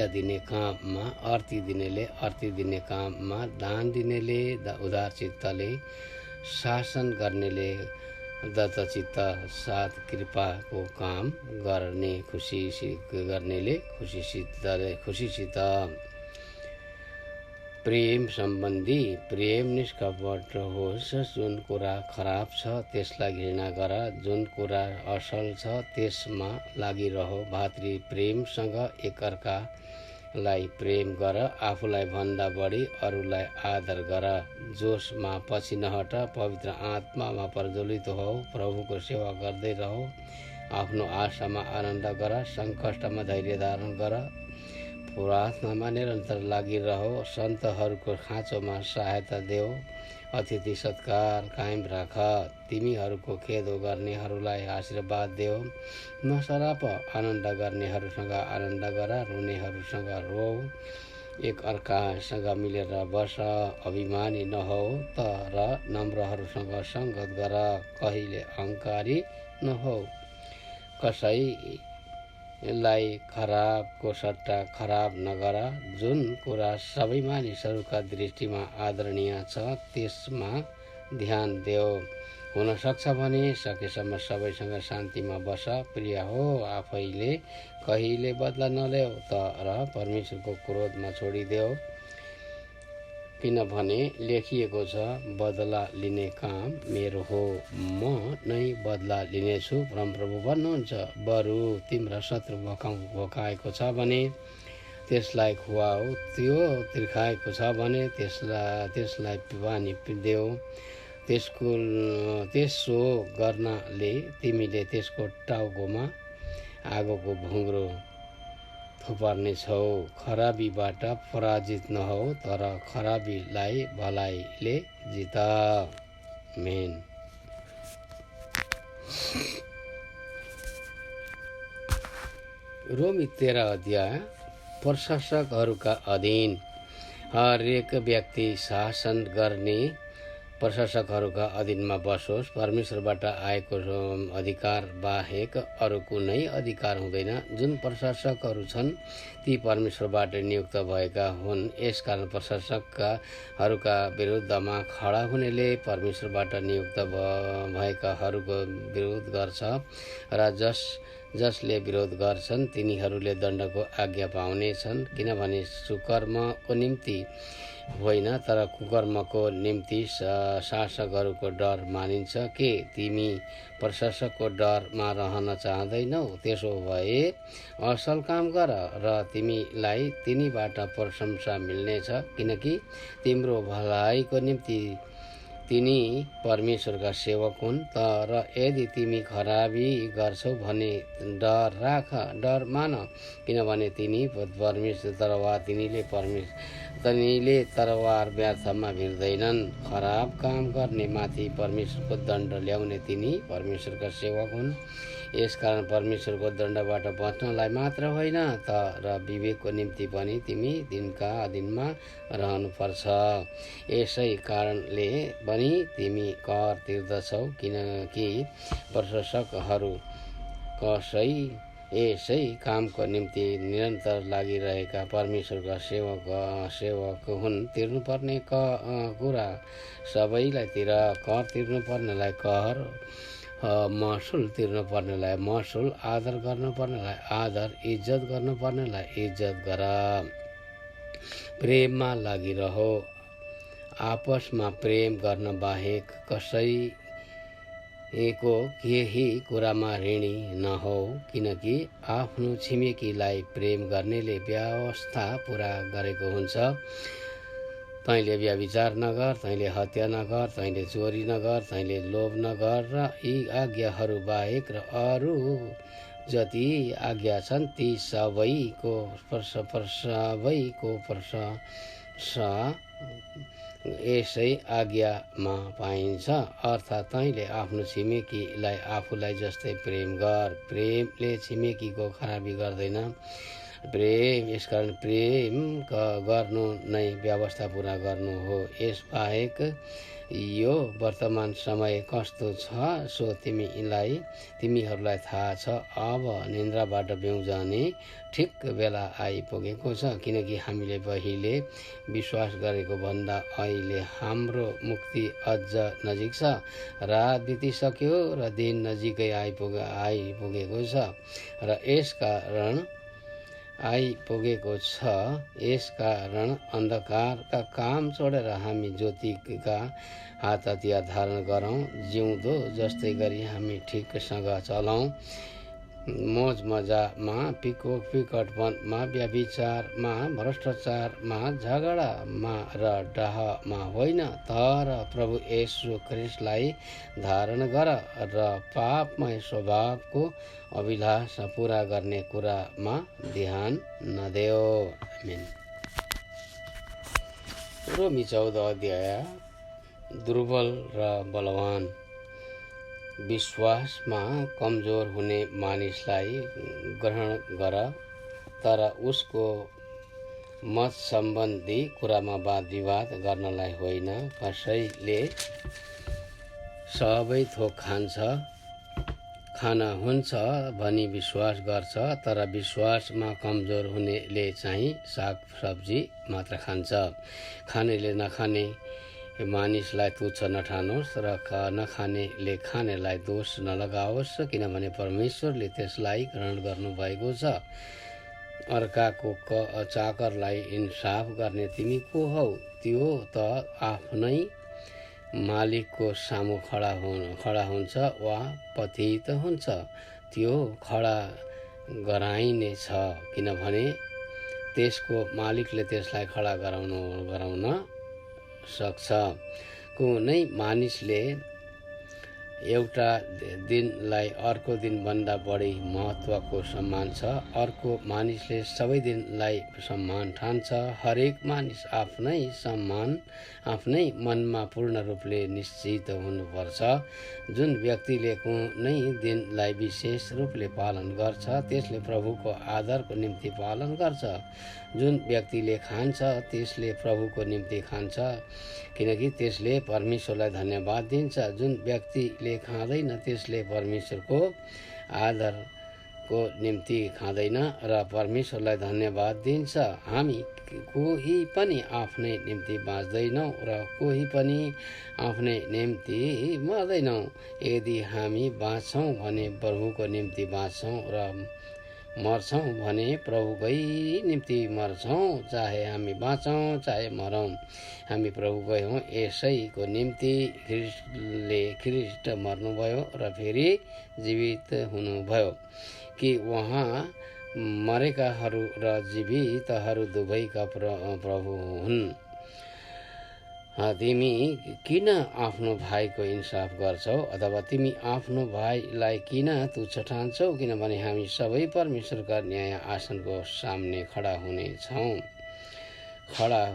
दिने काममा, अर्ती दिनेले अर्ती दिने काममा, दान दिनेले उदारचित्तले, शासन गर्नेले दत्तचित्त साथ, कृपाको काम गर्ने गर्नेले खुसीसित, प्रेम सम्बन्धी प्रेम निष्कपट होस्। जुन कुरा खराब छ त्यसलाई घृणा गर, जुन कुरा असल छ त्यसमा लागिरह। भातृ प्रेमसँग एकअर्कालाई प्रेम गर, आफूलाई भन्दा बढी अरूलाई आदर गर। जोशमा पछि नहट, पवित्र आत्मामा प्रज्वलित हो, प्रभुको सेवा गर्दै रह। आफ्नो आशामा आनन्द गर, सङ्कटमा धैर्य धारण गर, प्रार्थनामा निरन्तर लागिरह। सन्तहरूको खाँचोमा सहायता देऊ, अतिथि सत्कार कायम राख। तिमीहरूको खेदो गर्नेहरूलाई आशीर्वाद देऊ, नसराप। आनन्द गर्नेहरूसँग आनन्द गर, रुनेहरूसँग रो। एक अर्कासँग मिलेर बस, अभिमानी नहौ तर नम्रहरूसँग सङ्गत गर। कहिले अहङ्कारी नहौ, कसैलाई खराबको सट्टा खराब नगर। जुन कुरा सबै मानिसहरूका दृष्टिमा आदरणीय छ त्यसमा ध्यान देऊ। हुन सक्छ भने सकेसम्म सबैसँग शान्तिमा बस। प्रिय हो, आफैले कहिले बदला नलेऊ, तर परमेश्वरको क्रोधमा छोडिदेऊ। किनभने लेखिएको छ, बदला लिने काम मेरो हो, म नै बदला लिनेछु, परमप्रभु भन्नुहुन्छ। बरु तिम्रा शत्रु भोकाएको छ भने त्यसलाई खुवाऊ, त्यो तिर्खाएको छ भने त्यसलाई पानी देऊ। त्यसो गर्नाले तिमीले त्यसको टाउकोमा आगोको भुङ्ग्रो थुपार्नेछौ। खराबीबाट पराजित नहौ, तर खराबीलाई भलाइले जित। आमेन। रोमी 13 अध्याय। प्रशासकहरूका अधीन। हरेक व्यक्ति शासन गर्ने प्रशासकहरूका अधीनमा बसोस्। परमेश्वरबाट आएको अधिकार बाहेक अरू कुनै अधिकार हुँदैन। जुन प्रशासकहरू छन् ती परमेश्वरबाट नियुक्त भएका हुन्। यसकारण प्रशासकहरूका विरुद्धमा खडा हुनेले परमेश्वरबाट नियुक्त भएकाहरूको विरोध गर्छ र जसले विरोध गर्छन् तिनीहरूले दण्डको आज्ञा पाउनेछन्। किनभने सुकर्मको निम्ति होइन तर कुकर्मको निम्ति शासकहरूको डर मानिन्छ। के तिमी प्रशासकको डरमा रहन चाहँदैनौ? त्यसो भए असल काम गर र तिमीलाई तिनीबाट प्रशंसा मिल्नेछ, किनकि तिम्रो भलाइको निम्ति तिनी परमेश्वरका सेवक हुन्। तर यदि तिमी खराबी गर्छौ भने डर मान, किनभने तिनी परमेश्वर तिनीले तरवार व्यर्थमा भिर्दैनन्। खराब काम गर्ने माथि परमेश्वरको दण्ड ल्याउने तिनी परमेश्वरका सेवक हुन्। यसकारण परमेश्वरको दण्डबाट बच्नलाई मात्र होइन तर विवेकको निम्ति पनि तिमी दिनका अधीनमा रहनुपर्छ। यसै कारणले पनि पनि तिमी कर तिर्दछौ, किनकि प्रशंसकहरू यसै कामको निम्ति निरन्तर लागिरहेका परमेश्वरका सेवक हुन्। तिर्नुपर्ने कुरा सबैलाई कर तिर्नुपर्नेलाई कर, महसुल तिर्नुपर्नेलाई महसुल, आदर गर्नुपर्नेलाई आदर, इज्जत गर्नुपर्नेलाई इज्जत गर। प्रेममा लागिरहो, आपसमा प्रेम गर्न बाहेक कसैको केही कुरामा ऋणी नहौ, किनकि आफ्नो छिमेकीलाई प्रेम गर्नेले व्यवस्था पुरा गरेको हुन्छ। तैँले व्यभिचार नगर, तैँले हत्या नगर, तैँले चोरी नगर, तैँले लोभ नगर र यी आज्ञाहरू बाहेक र अरू जति आज्ञा छन् ती सबैको यसै आज्ञामा पाइन्छ, अर्थात् तैँले आफ्नो छिमेकीलाई आफूलाई जस्तै प्रेम गर। प्रेमले छिमेकीको खराबी गर्दैन। यसकारण प्रेम गर्नु नै व्यवस्था पुरा गर्नु हो। यसबाहेक यो वर्तमान समय कस्तो छ सो तिमीहरूलाई थाहा छ। अब निन्द्राबाट बिउजाने ठिक बेला आइपुगेको छ, किनकि हामीले पहिले विश्वास गरेको भन्दा अहिले हाम्रो मुक्ति अझ नजिक छ। रात बितिसक्यो र दिन नजिकै आइपुगेको छ। यसकारण अन्धकारका काम छोडेर हामी ज्योतिका हात हतियार धारण गरौँ। जिउँदो जस्तै गरी हामी ठिकसँग चलौँ। मोज मजामा, पिकटपनमा, व्यभिचारमा, भ्रष्टाचारमा, झगडामा र डाहमा होइन, तर प्रभु येशू ख्रीष्टलाई धारण गर र पापमय स्वभावको अभिलाषा पूरा गर्ने कुरामा ध्यान नदेऊ। आमेन। रोमी 14 अध्याय। दुर्बल र बलवान। विश्वासमा कमजोर हुने मानिसलाई ग्रहण गर, तर उसको मत सम्बन्धी कुरामा वाद विवाद गर्नलाई होइन। कसैले सबै थोक खाना हुन्छ भनी विश्वास गर्छ, तर विश्वासमा कमजोर हुनेले चाहिँ साग सब्जी मात्र खान्छ। खानेले नखाने मानिसलाई तुच्छ नठानोस् र नखानेले खानेलाई दोष नलगाओस्, किनभने परमेश्वरले त्यसलाई ग्रहण गर्नुभएको छ। अर्काको चाकरलाई इन्साफ गर्ने तिमी को हौ? त्यो त आफ्नै मालिकको सामु खडा हुन्छ वा पतित हुन्छ। त्यो खडा गराइने छ, किनभने त्यसको मालिकले त्यसलाई खडा गराउन सक्छ। कुनै मानिसले एउटा दिनलाई अर्को दिनभन्दा बढी महत्त्वको सम्मान छ। अर्को मानिसले सबै दिनलाई सम्मान ठान्छ। हरेक मानिस आफ्नै मनमा पूर्ण रूपले निश्चित हुनुपर्छ। जुन व्यक्तिले कुनै दिनलाई विशेष रूपले पालन गर्छ त्यसले प्रभुको आदरको निम्ति पालन गर्छ। जुन व्यक्तिले खान्छ त्यसले प्रभुको निम्ति खान्छ, किनकि त्यसले परमेश्वरलाई धन्यवाद दिन्छ। जुन व्यक्तिले खाँदैन त्यसले परमेश्वरको आदरको निम्ति खाँदैन र परमेश्वरलाई धन्यवाद दिन्छ। हामी कोही पनि आफ्नै निम्ति बाँच्दैनौँ र कोही पनि आफ्नै निम्ति मर्दैनौँ। यदि हामी बाँच्छौँ भने प्रभुको निम्ति बाँच्छौँ र मर्छौँ भने प्रभुकै निम्ति मर्छौँ। चाहे हामी बाँचौँ चाहे मरौँ, हामी प्रभुकै हौँ। यसैको निम्ति ख्रीष्ट मर्नुभयो र फेरि जीवित हुनुभयो कि उहाँ मरेकाहरू र जीवितहरू दुवैका प्रभु हुन्। तिमी किन आफ्नो भाइको इन्साफ गर्छौ, अथवा तिमी आफ्नो भाइलाई किन तुच्छ ठान्छौ? किनभने हामी सबै परमेश्वरका न्याय आसनको सामने खडा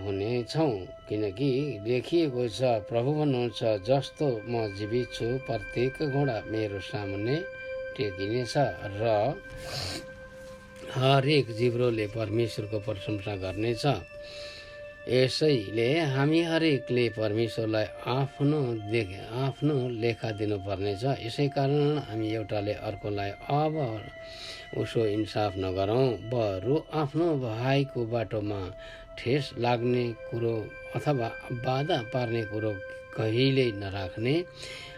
हुनेछौँ। किनकि लेखिएको छ, प्रभु भन्नुहुन्छ, जस्तो म जीवित छु प्रत्येक घोडा मेरो सामुन्ने टेकिनेछ र हरेक जिब्रोले परमेश्वरको प्रशंसा गर्नेछ। यसैले हामी हरेकले परमेश्वरलाई आफ्नो लेखा दिनुपर्नेछ। यसै कारण हामी एउटाले अर्कोलाई अब उसो इन्साफ नगरौँ, बरु आफ्नो भाइको बाटोमा ठेस लाग्ने कुरो अथवा बाधा पार्ने कुरो कहिल्यै नराख्ने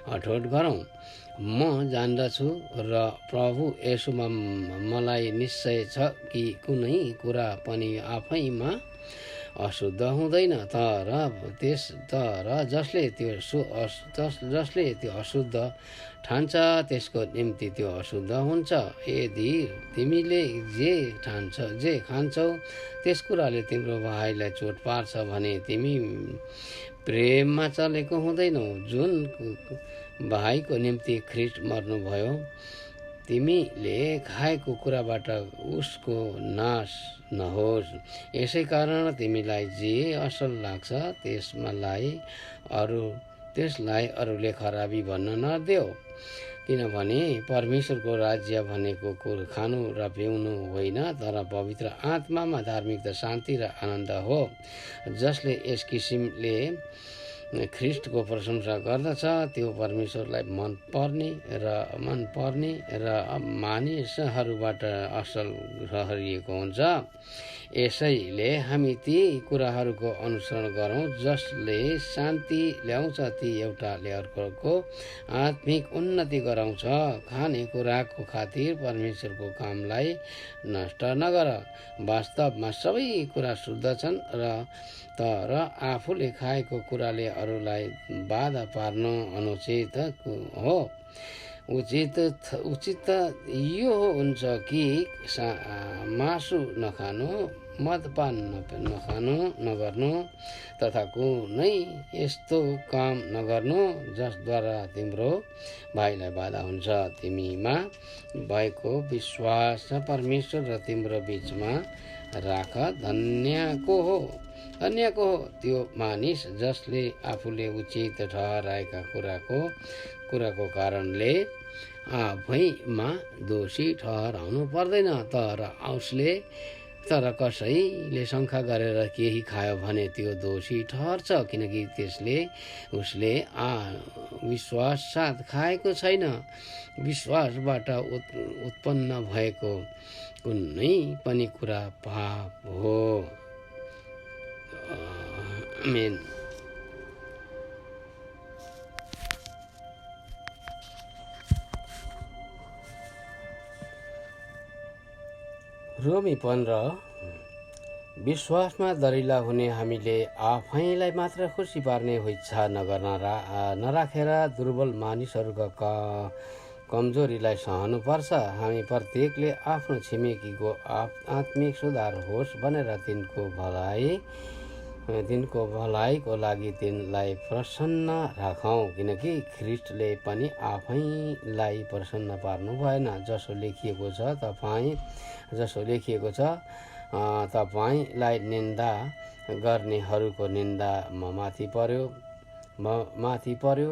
अठोट गरौँ। म जान्दछु र प्रभु यसोमा मलाई निश्चय छ कि कुनै कुरा पनि आफैमा अशुद्ध हुँदैन, तर जसले त्यो अशुद्ध ठान्छ त्यसको निम्ति त्यो अशुद्ध हुन्छ। यदि तिमीले जे खान्छौ त्यस कुराले तिम्रो भाइलाई चोट पार्छ भने तिमी प्रेममा चलेको हुँदैनौ। जुन भाइको निम्ति ख्रीष्ट मर्नुभयो, तिमीले खाएको कुराबाट उसको नाश नहोस्। यसै कारण तिमीलाई जे असल लाग्छ त्यसलाई अरूले खराबी भन्न नदेऊ, किनभने परमेश्वरको राज्य भनेको खानु र पिउनु होइन, तर पवित्र आत्मामा धार्मिकता, शान्ति र आनन्द हो। जसले यस किसिमले ख्रीष्टको प्रशंसा गर्दछ त्यो परमेश्वरलाई मनपर्ने र मानिसहरूबाट असल ठहरिएको हुन्छ। यसैले हामी ती कुराहरूको अनुसरण गरौँ जसले शान्ति ल्याउँछ, ती एउटाले अर्कोको आत्मिक उन्नति गराउँछ। खाने कुराको खातिर परमेश्वरको कामलाई नष्ट नगर। वास्तवमा सबै कुरा शुद्ध छन्, तर आफूले खाएको कुराले अरूलाई बाधा पार्न अनुचित हो। उचित यो हुन्छ कि मासु नखानु, मदपान नगर्नु तथा कुनै यस्तो काम नगर्नु जसद्वारा तिम्रो भाइलाई बाधा हुन्छ। तिमीमा भएको विश्वास परमेश्वर र तिम्रो बीचमा राख। धन्यको हो त्यो मानिस जसले आफूले उचित ठहराएका कुराको कारणले आफैमा दोषी ठहराउनु पर्दैन। तर कसैले शङ्का गरेर केही खायो भने त्यो दोषी ठहर्छ, किनकि उसले विश्वाससाथ खाएको छैन। विश्वासबाट उत्पन्न भएको कुनै पनि कुरा पाप हो। आमेन। रोमी 15 विश्वासमा दरिला हुने हामीले आफैलाई मात्र खुसी पार्ने इच्छा नराखेर दुर्बल मानिसहरूका कमजोरीलाई सहनुपर्छ। हामी प्रत्येकले आफ्नो छिमेकीको आत्मिक सुधार होस् भनेर तिनको भलाइको लागि तिनलाई प्रसन्न राखौँ, किनकि ख्रीष्टले पनि आफैलाई प्रसन्न पार्नु भएन। जसो लेखिएको छ तपाईँलाई निन्दा गर्नेहरूको निन्दा माथि पर्यो।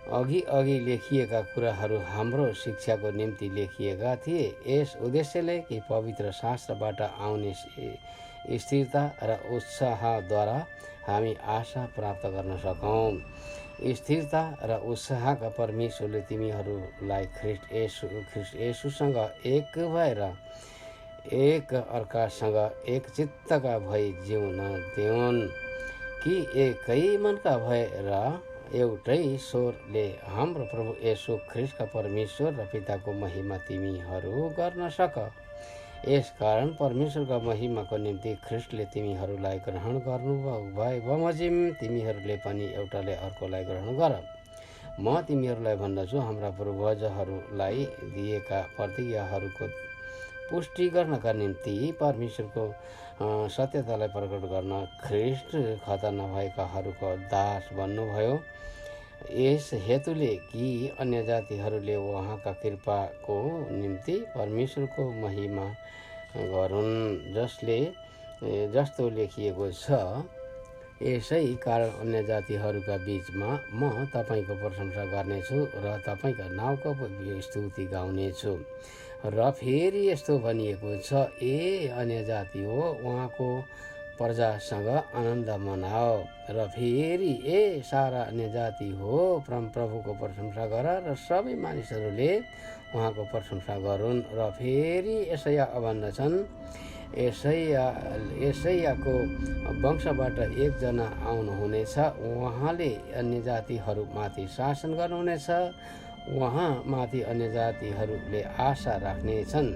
अघि लेखिएका कुराहरू हाम्रो शिक्षाको निम्ति लेखिएका थिए, यस उद्देश्यले कि पवित्र शास्त्रबाट आउने स्थिरता र उत्साहद्वारा हामी आशा प्राप्त गर्न सकौँ। स्थिरता र उत्साहका परमेश्वरले तिमीहरूलाई ख्रीष्ट येशूसँग एक भएर एक अर्कासँग एक चित्तका भई जिउन दिउन्, कि एकै मनका भएर एउटै स्वरले हाम्रो प्रभु येशू ख्रीष्टका परमेश्वर र पिताको महिमा तिमीहरू गर्न सक। यसकारण परमेश्वरका महिमाको निम्ति ख्रीष्टले तिमीहरूलाई ग्रहण गर्नुभयो भए बमोजिम तिमीहरूले पनि एउटाले अर्कोलाई ग्रहण गर। म तिमीहरूलाई भन्दछु, हाम्रा पूर्वजहरूलाई दिएका प्रतिज्ञाहरूको पुष्टि गर्नका निम्ति परमेश्वरको सत्यतालाई प्रकट गर्न ख्रीष्ट खतना नभएकाहरूको दास बन्नुभयो। यस हेतुले कि अन्य जातिहरूले उहाँका कृपाको निम्ति परमेश्वरको महिमा गरून्, जस्तो लेखिएको छ। यसै कारण अन्य जातिहरूका बीचमा म तपाईँको प्रशंसा गर्नेछु र तपाईँका नाउँको स्तुति गाउनेछु। र फेरि यस्तो भनिएको छ, ए अन्य जाति हो, उहाँको प्रजासँग आनन्द मनाओ र फेरि ए सारा अन्य जाति हो परमप्रभुको प्रशंसा गर र सबै मानिसहरूले उहाँको प्रशंसा गरून्। र फेरि यसैया भन्दछन्, यसैयाको वंशबाट एकजना आउनुहुनेछ, उहाँले अन्य जातिहरूमाथि शासन गर्नुहुनेछ, उहाँमाथि अन्य जातिहरूले आशा राख्नेछन्।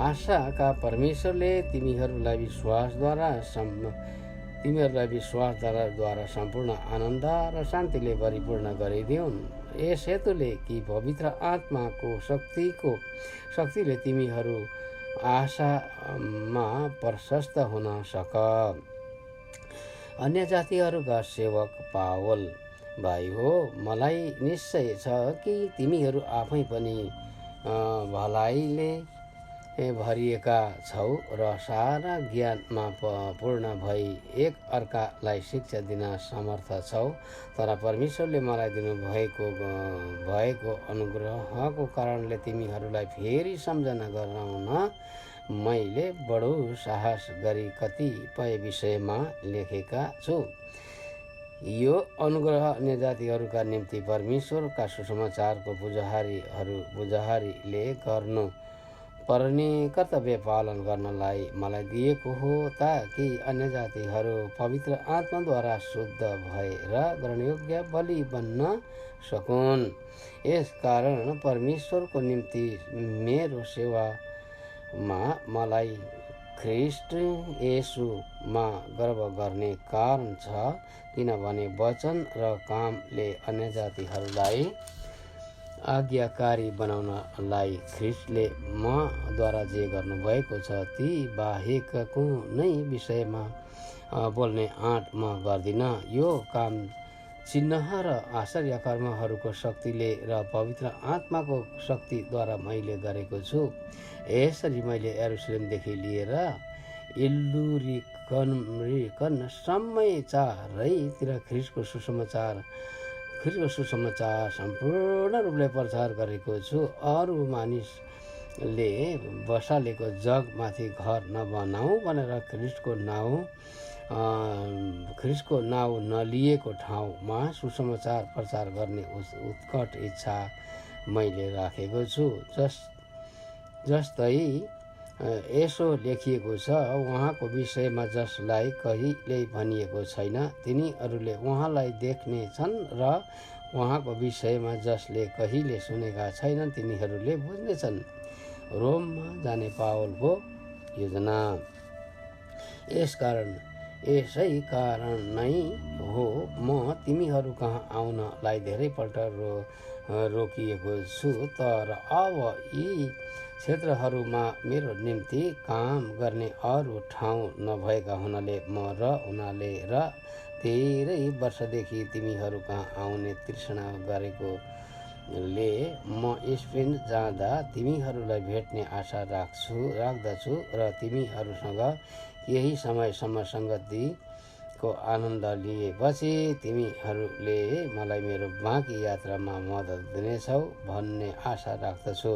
आशाका परमेश्वरले तिमीहरूलाई विश्वासद्वारा सम्पूर्ण आनन्द र शान्तिले परिपूर्ण गरिदिउन्। यस हेतुले कि पवित्र आत्माको शक्तिले तिमीहरू आशामा प्रशस्त हुन सक। अन्य जातिहरूका सेवक पावल भाइ हो, मलाई निश्चय छ कि तिमीहरू आफै पनि भलाइले भरिएका छौ र सारा ज्ञानमा पूर्ण भई एक अर्कालाई शिक्षा दिन समर्थ छौ। तर परमेश्वरले मलाई दिनुभएको अनुग्रहको कारणले तिमीहरूलाई फेरि सम्झना गराउन मैले बडो साहस गरी कतिपय विषयमा लेखेका छु। यो अनुग्रह अन्य जातिहरूका निम्ति परमेश्वरका सुसमाचारको पुजारीले गर्नु पर्ने कर्तव्य पालन गर्नलाई मलाई दिएको हो, ताकि अन्य जातिहरू पवित्र आत्माद्वारा शुद्ध भएर ग्रहणयोग्य बलि बन्न सकुन्। यस कारण परमेश्वरको निम्ति मेरो सेवामा मलाई ख्रिस्ट येशूमा गर्व गर्ने कारण छ, किनभने वचन र कामले अन्य जातिहरूलाई आज्ञाकारी बनाउनलाई ख्रिस्टले मद्वारा जे गर्नुभएको छ ती बाहेक कुनै विषयमा बोल्ने आँट म गर्दिन। यो काम चिन्ह र आश्चर्य कर्महरूको शक्तिले र पवित्र आत्माको शक्तिद्वारा मैले गरेको छु। यसरी मैले यरुशलेमदेखि लिएर इल्लुरिकनसम्म चारैतिर ख्रिस्टको सुसमाचार सम्पूर्ण रूपले प्रचार गरेको छु। अरू मानिसले बसालेको जगमाथि घर नबनाऊ भनेर ख्रिस्टको नाउँ नलिएको ठाउँमा सुसमाचार प्रचार गर्ने उत्कट इच्छा मैले राखेको छु। जस्तै यसो लेखिएको छ, उहाँको विषयमा जसलाई कहिल्यै भनिएको छैन तिनीहरूले उहाँलाई देख्नेछन् र उहाँको विषयमा जसले कहिले सुनेका छैनन् तिनीहरूले बुझ्नेछन्। रोममा जाने पावलको योजना। यसै कारण नै हो म तिमीहरू कहाँ आउनलाई धेरैपल्ट रोकिएको छु, तर अब यी क्षेत्रहरूमा मेरो निम्ति काम गर्ने अरू ठाउँ नभएका हुनाले उनीहरूले र धेरै वर्षदेखि तिमीहरू कहाँ आउने तृष्णा गरेकोले म स्पेन जाँदा तिमीहरूलाई भेट्ने आशा राख्दछु र तिमीहरूसँग केही समयसम्म सङ्गतिको आनन्द लिएपछि तिमीहरूले मलाई मेरो बाँकी यात्रामा मद्दत दिनेछौ भन्ने आशा राख्दछु।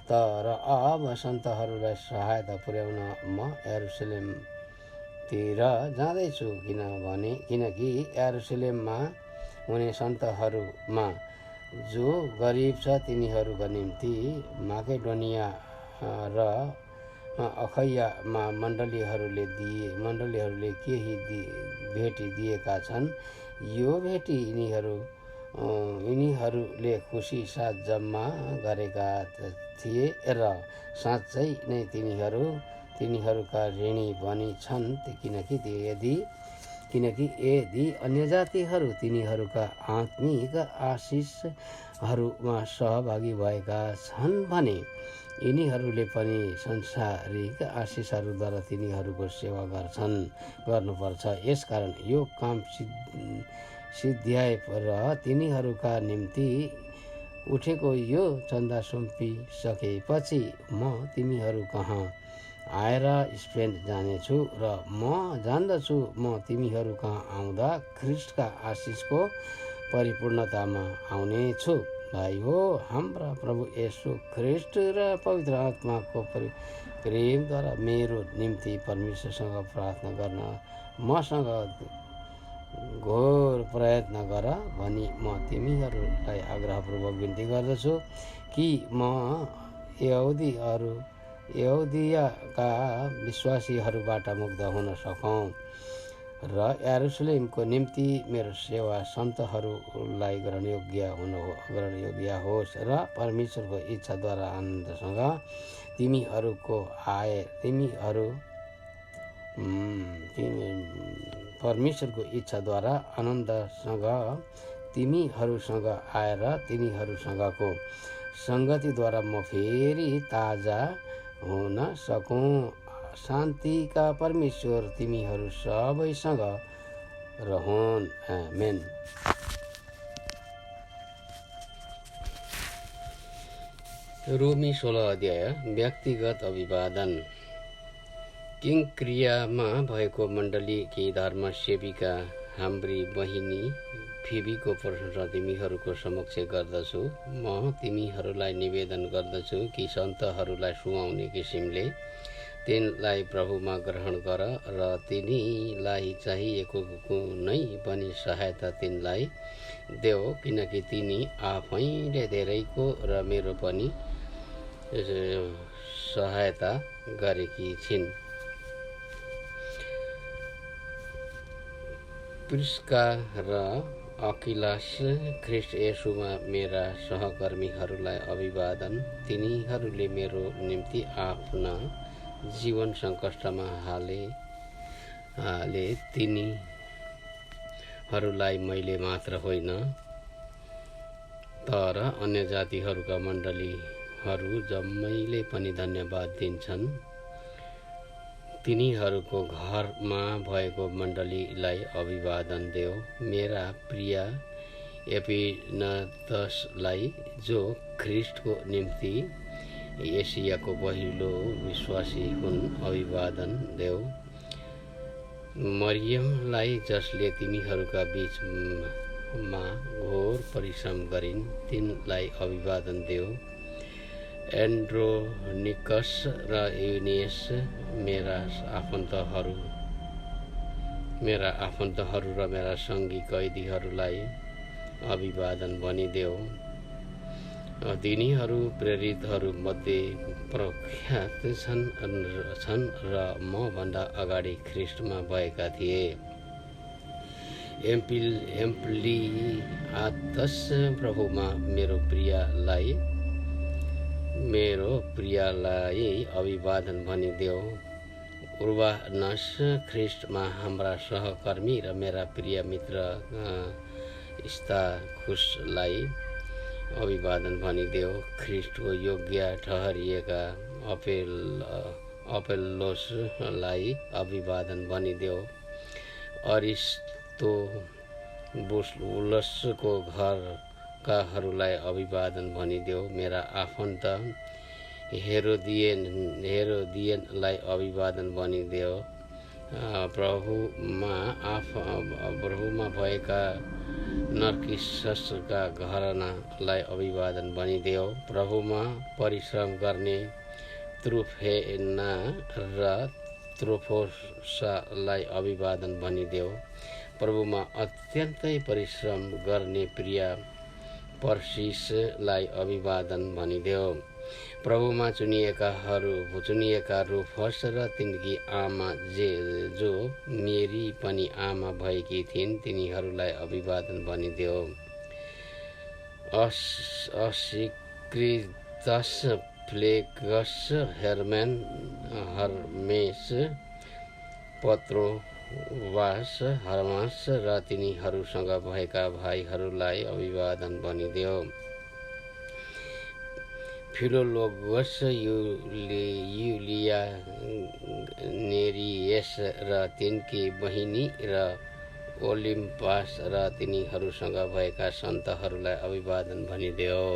तर अब सन्तहरूलाई सहायता पुर्याउन म यरुशलेमतिर जाँदैछु, किनकि यरुशलेममा हुने सन्तहरूमा जो गरिब छ तिनीहरूका निम्ति माकेडोनिया र अखैयामा मण्डलीहरूले केही भेटी दिएका छन्। यो भेटी यिनीहरूले खुसी साथ जम्मा गरेका थिए र साँच्चै नै तिनीहरूका ऋणी पनि छन्, किनकि यदि अन्य जातिहरू तिनीहरूका आत्मिक आशिषहरूमा सहभागी भएका छन् भने यिनीहरूले पनि संसारिक आशिषहरूद्वारा तिनीहरूको सेवा गर्नुपर्छ। यसकारण यो काम सिद्ध्याए र तिनीहरूका निम्ति उठेको यो चन्दा सुम्पिसकेपछि म तिमीहरू कहाँ आएर स्पेन जानेछु र म जान्दछु म तिमीहरू कहाँ आउँदा ख्रिस्टका आशिषको परिपूर्णतामा आउनेछु। भाइ हो। हाम्रा प्रभु येशू ख्रिस्ट र पवित्र आत्माको प्रेमद्वारा मेरो निम्ति परमेश्वरसँग प्रार्थना गर्न मसँग घोर प्रयत्न गर भनी म तिमीहरूलाई आग्रहपूर्वक बिन्ती गर्दछु कि म यहुदियाका विश्वासीहरूबाट मुक्त हुन सकौँ र यरुशलेमको निम्ति मेरो सेवा सन्तहरूलाई ग्रहणयोग्य होस् र परमेश्वरको इच्छाद्वारा आनन्दसँग तिमीहरूसँग आएर तिनीहरूसँगको सङ्गतिद्वारा म फेरि ताजा हुन सकौँ। शान्तिका परमेश्वर तिमीहरू सबैसँग रहन्। आमेन। रोमी 16 अध्याय। व्यक्तिगत अभिवादन। किंक्रियामा भएको मण्डलीकी धर्मसेविका हाम्री बहिनी फिबीको प्रशंसा तिमीहरूको समक्ष गर्दछु। म तिमीहरूलाई निवेदन गर्दछु कि सन्तहरूलाई सुहाउने किसिमले तिनलाई प्रभुमा ग्रहण गर र तिनीलाई चाहिएको कुनै पनि सहायता तिनलाई देऊ, किनकि तिनी आफैले धेरैको र मेरो पनि सहायता गरेकी छिन्। प्रिस्का र अकिलास ख्रिस्ट येशूमा मेरा सहकर्मीहरूलाई अभिवादन। तिनीहरूले मेरो निम्ति आफ्ना जीवन सङ्कटमा हाले। तिनीहरूलाई मैले मात्र होइन तर अन्य जातिहरूका मण्डलीहरू जम्मैले पनि धन्यवाद दिन्छन्। तिनीहरूको घरमा भएको मण्डलीलाई अभिवादन देऊ। मेरा प्रिय एपिनतसलाई जो ख्रिस्टको निम्ति एसियाको पहिलो विश्वासी हुन् अभिवादन देऊ। मरियमलाई जसले तिमीहरूका बीचमा घोर परिश्रम गरिन् तिनलाई अभिवादन देऊ। एन्ड्रोनिकस र युनियस मेरा आफन्तहरू र मेरा सङ्गी कैदीहरूलाई अभिवादन भनिदेऊ। तिनीहरू प्रेरितहरूमध्ये प्रख्यात छन् र म भन्दा अगाडि ख्रिस्टमा भएका थिए। एम्प्लिआतस प्रभुमा मेरो प्रियलाई अभिवादन भनिदेऊ। उर्वानस ख्रिस्टमा हाम्रा सहकर्मी र मेरा प्रिय मित्र स्ताखुसलाई अभिवादन भनिदेऊ। ख्रिस्टको योग्य ठहरिएका अपेल्लोसलाई अभिवादन भनिदेऊ। अरिस्तोबुलसको घरकाहरूलाई अभिवादन भनिदेऊ। मेरा आफन्त हेरोदियनलाई अभिवादन भनिदेऊ। प्रभुमा भएका नर्किससका घरानालाई अभिवादन भनिदेऊ। प्रभुमा परिश्रम गर्ने त्रुफेना र त्रोफोसालाई अभिवादन भनिदेऊ। प्रभुमा अत्यन्तै परिश्रम गर्ने प्रिय पर्सिसलाई अभिवादन भनिदेऊ। प्रभुमा चुनिएका रुफस र तिनकी आमा जो मेरी पनि आमा भएकी थिइन् तिनीहरूलाई अभिवादन भनिदेऊ। असिक्रितस, फ्लेगस, हर्मेस, पत्रोबास, हर्मास र तिनीहरूसँग भएका भाइहरूलाई अभिवादन भनिदेऊ। फिलोलोगस, युलिया, नेरियस र तिनकी बहिनी र ओलिम्पास र तिनीहरूसँग भएका सन्तहरूलाई अभिवादन भनिदेऊ।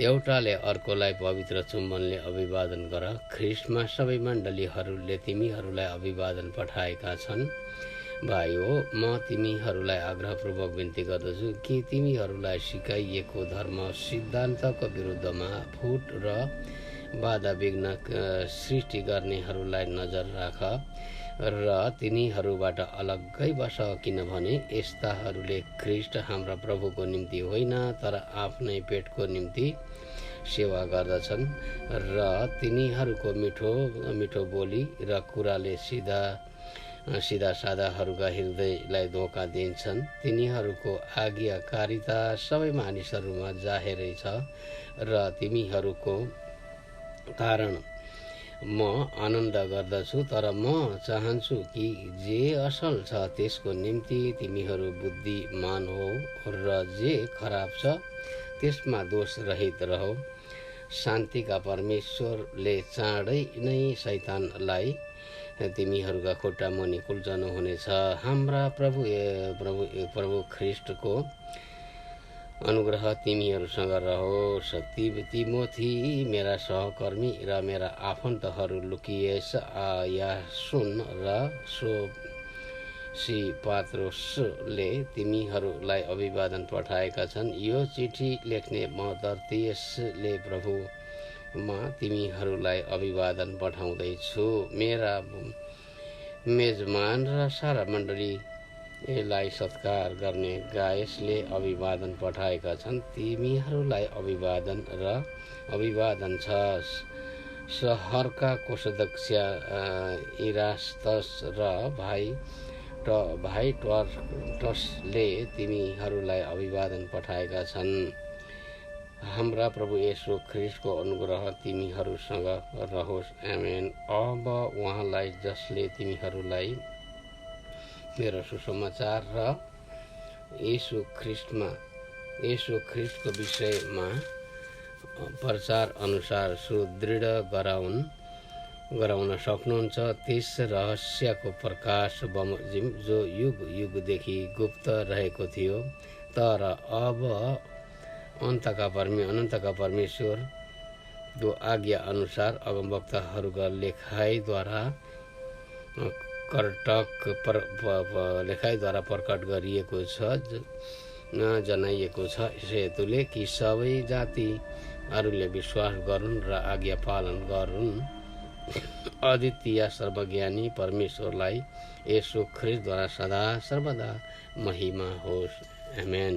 एउटाले अर्कोलाई पवित्र चुम्बनले अभिवादन गर। ख्रिस्टमा सबै मण्डलीहरूले तिमीहरूलाई अभिवादन पठाएका छन्। भाइ हो, म तिमीहरूलाई आग्रहपूर्वक बिन्ती गर्दछु कि तिमीहरूलाई सिकाइएको धर्म सिद्धान्तको विरुद्धमा फुट र बाधा विघ्न सृष्टि गर्नेहरूलाई नजर राख र तिनीहरूबाट अलग्गै बस, किनभने यस्ताहरूले ख्रीष्ट हाम्रा प्रभुको निम्ति होइन तर आफ्नै पेटको निम्ति सेवा गर्दछन् र तिनीहरूको मिठो बोली र कुराले सिधा सादाहरूका हृदयलाई धोका दिन्छन्। तिनीहरूको आज्ञाकारिता सबै मानिसहरूमा जाहेरै छ र तिमीहरूको कारण म आनन्द गर्दछु, तर म चाहन्छु कि जे असल छ त्यसको निम्ति तिमीहरू बुद्धिमान हो र जे खराब छ त्यसमा दोष रहित रहो। शान्तिका परमेश्वरले चाँडै नै शैतानलाई तिमीहरूका खुट्टा मुनि कुल्चनु हुनेछ। हाम्रा प्रभु ख्रीष्टको अनुग्रह तिमीहरूसँग रहोस्। तिमोथी मेरा सहकर्मी र मेरा आफन्तहरू लुकियस, यासुन र सोसिपात्रोसले तिमीहरूलाई अभिवादन पठाएका छन्। यो चिठी लेख्ने म तर्तियसले प्रभुमा तिमीहरूलाई अभिवादन पठाउँदैछु। मेरा मेजमान र सारा मण्डलीलाई सत्कार गर्ने गायसले अभिवादन पठाएका छन्। तिमीहरूलाई अभिवादन छ। सहरका कोषाध्यक्ष इरास्तस र भाइ टर्टसले तिमीहरूलाई अभिवादन पठाएका छन्। हाम्रा प्रभु येशू ख्रीष्टको अनुग्रह तिमीहरूसँग रहोस्। आमेन। अब उहाँलाई जसले तिमीहरूलाई मेरो सुसमाचार र येशू ख्रीष्टको विषयमा प्रचार अनुसार सुदृढ गराउन सक्नुहुन्छ, त्यस रहस्यको प्रकाश बमोजिम जो युग युगदेखि गुप्त रहेको थियो, तर अब अनन्तका परमेश्वरको आज्ञा अनुसार अगमवक्ताहरूका लेखाइद्वारा प्रकट गरिएको छ, जनाइएको छ। यस हेतुले कि सबै जातिहरूले विश्वास गरून् र आज्ञा पालन गरून्। अद्वितीय सर्वज्ञानी परमेश्वरलाई येशू ख्रीष्टद्वारा सदा सर्वदा महिमा होस्। आमेन।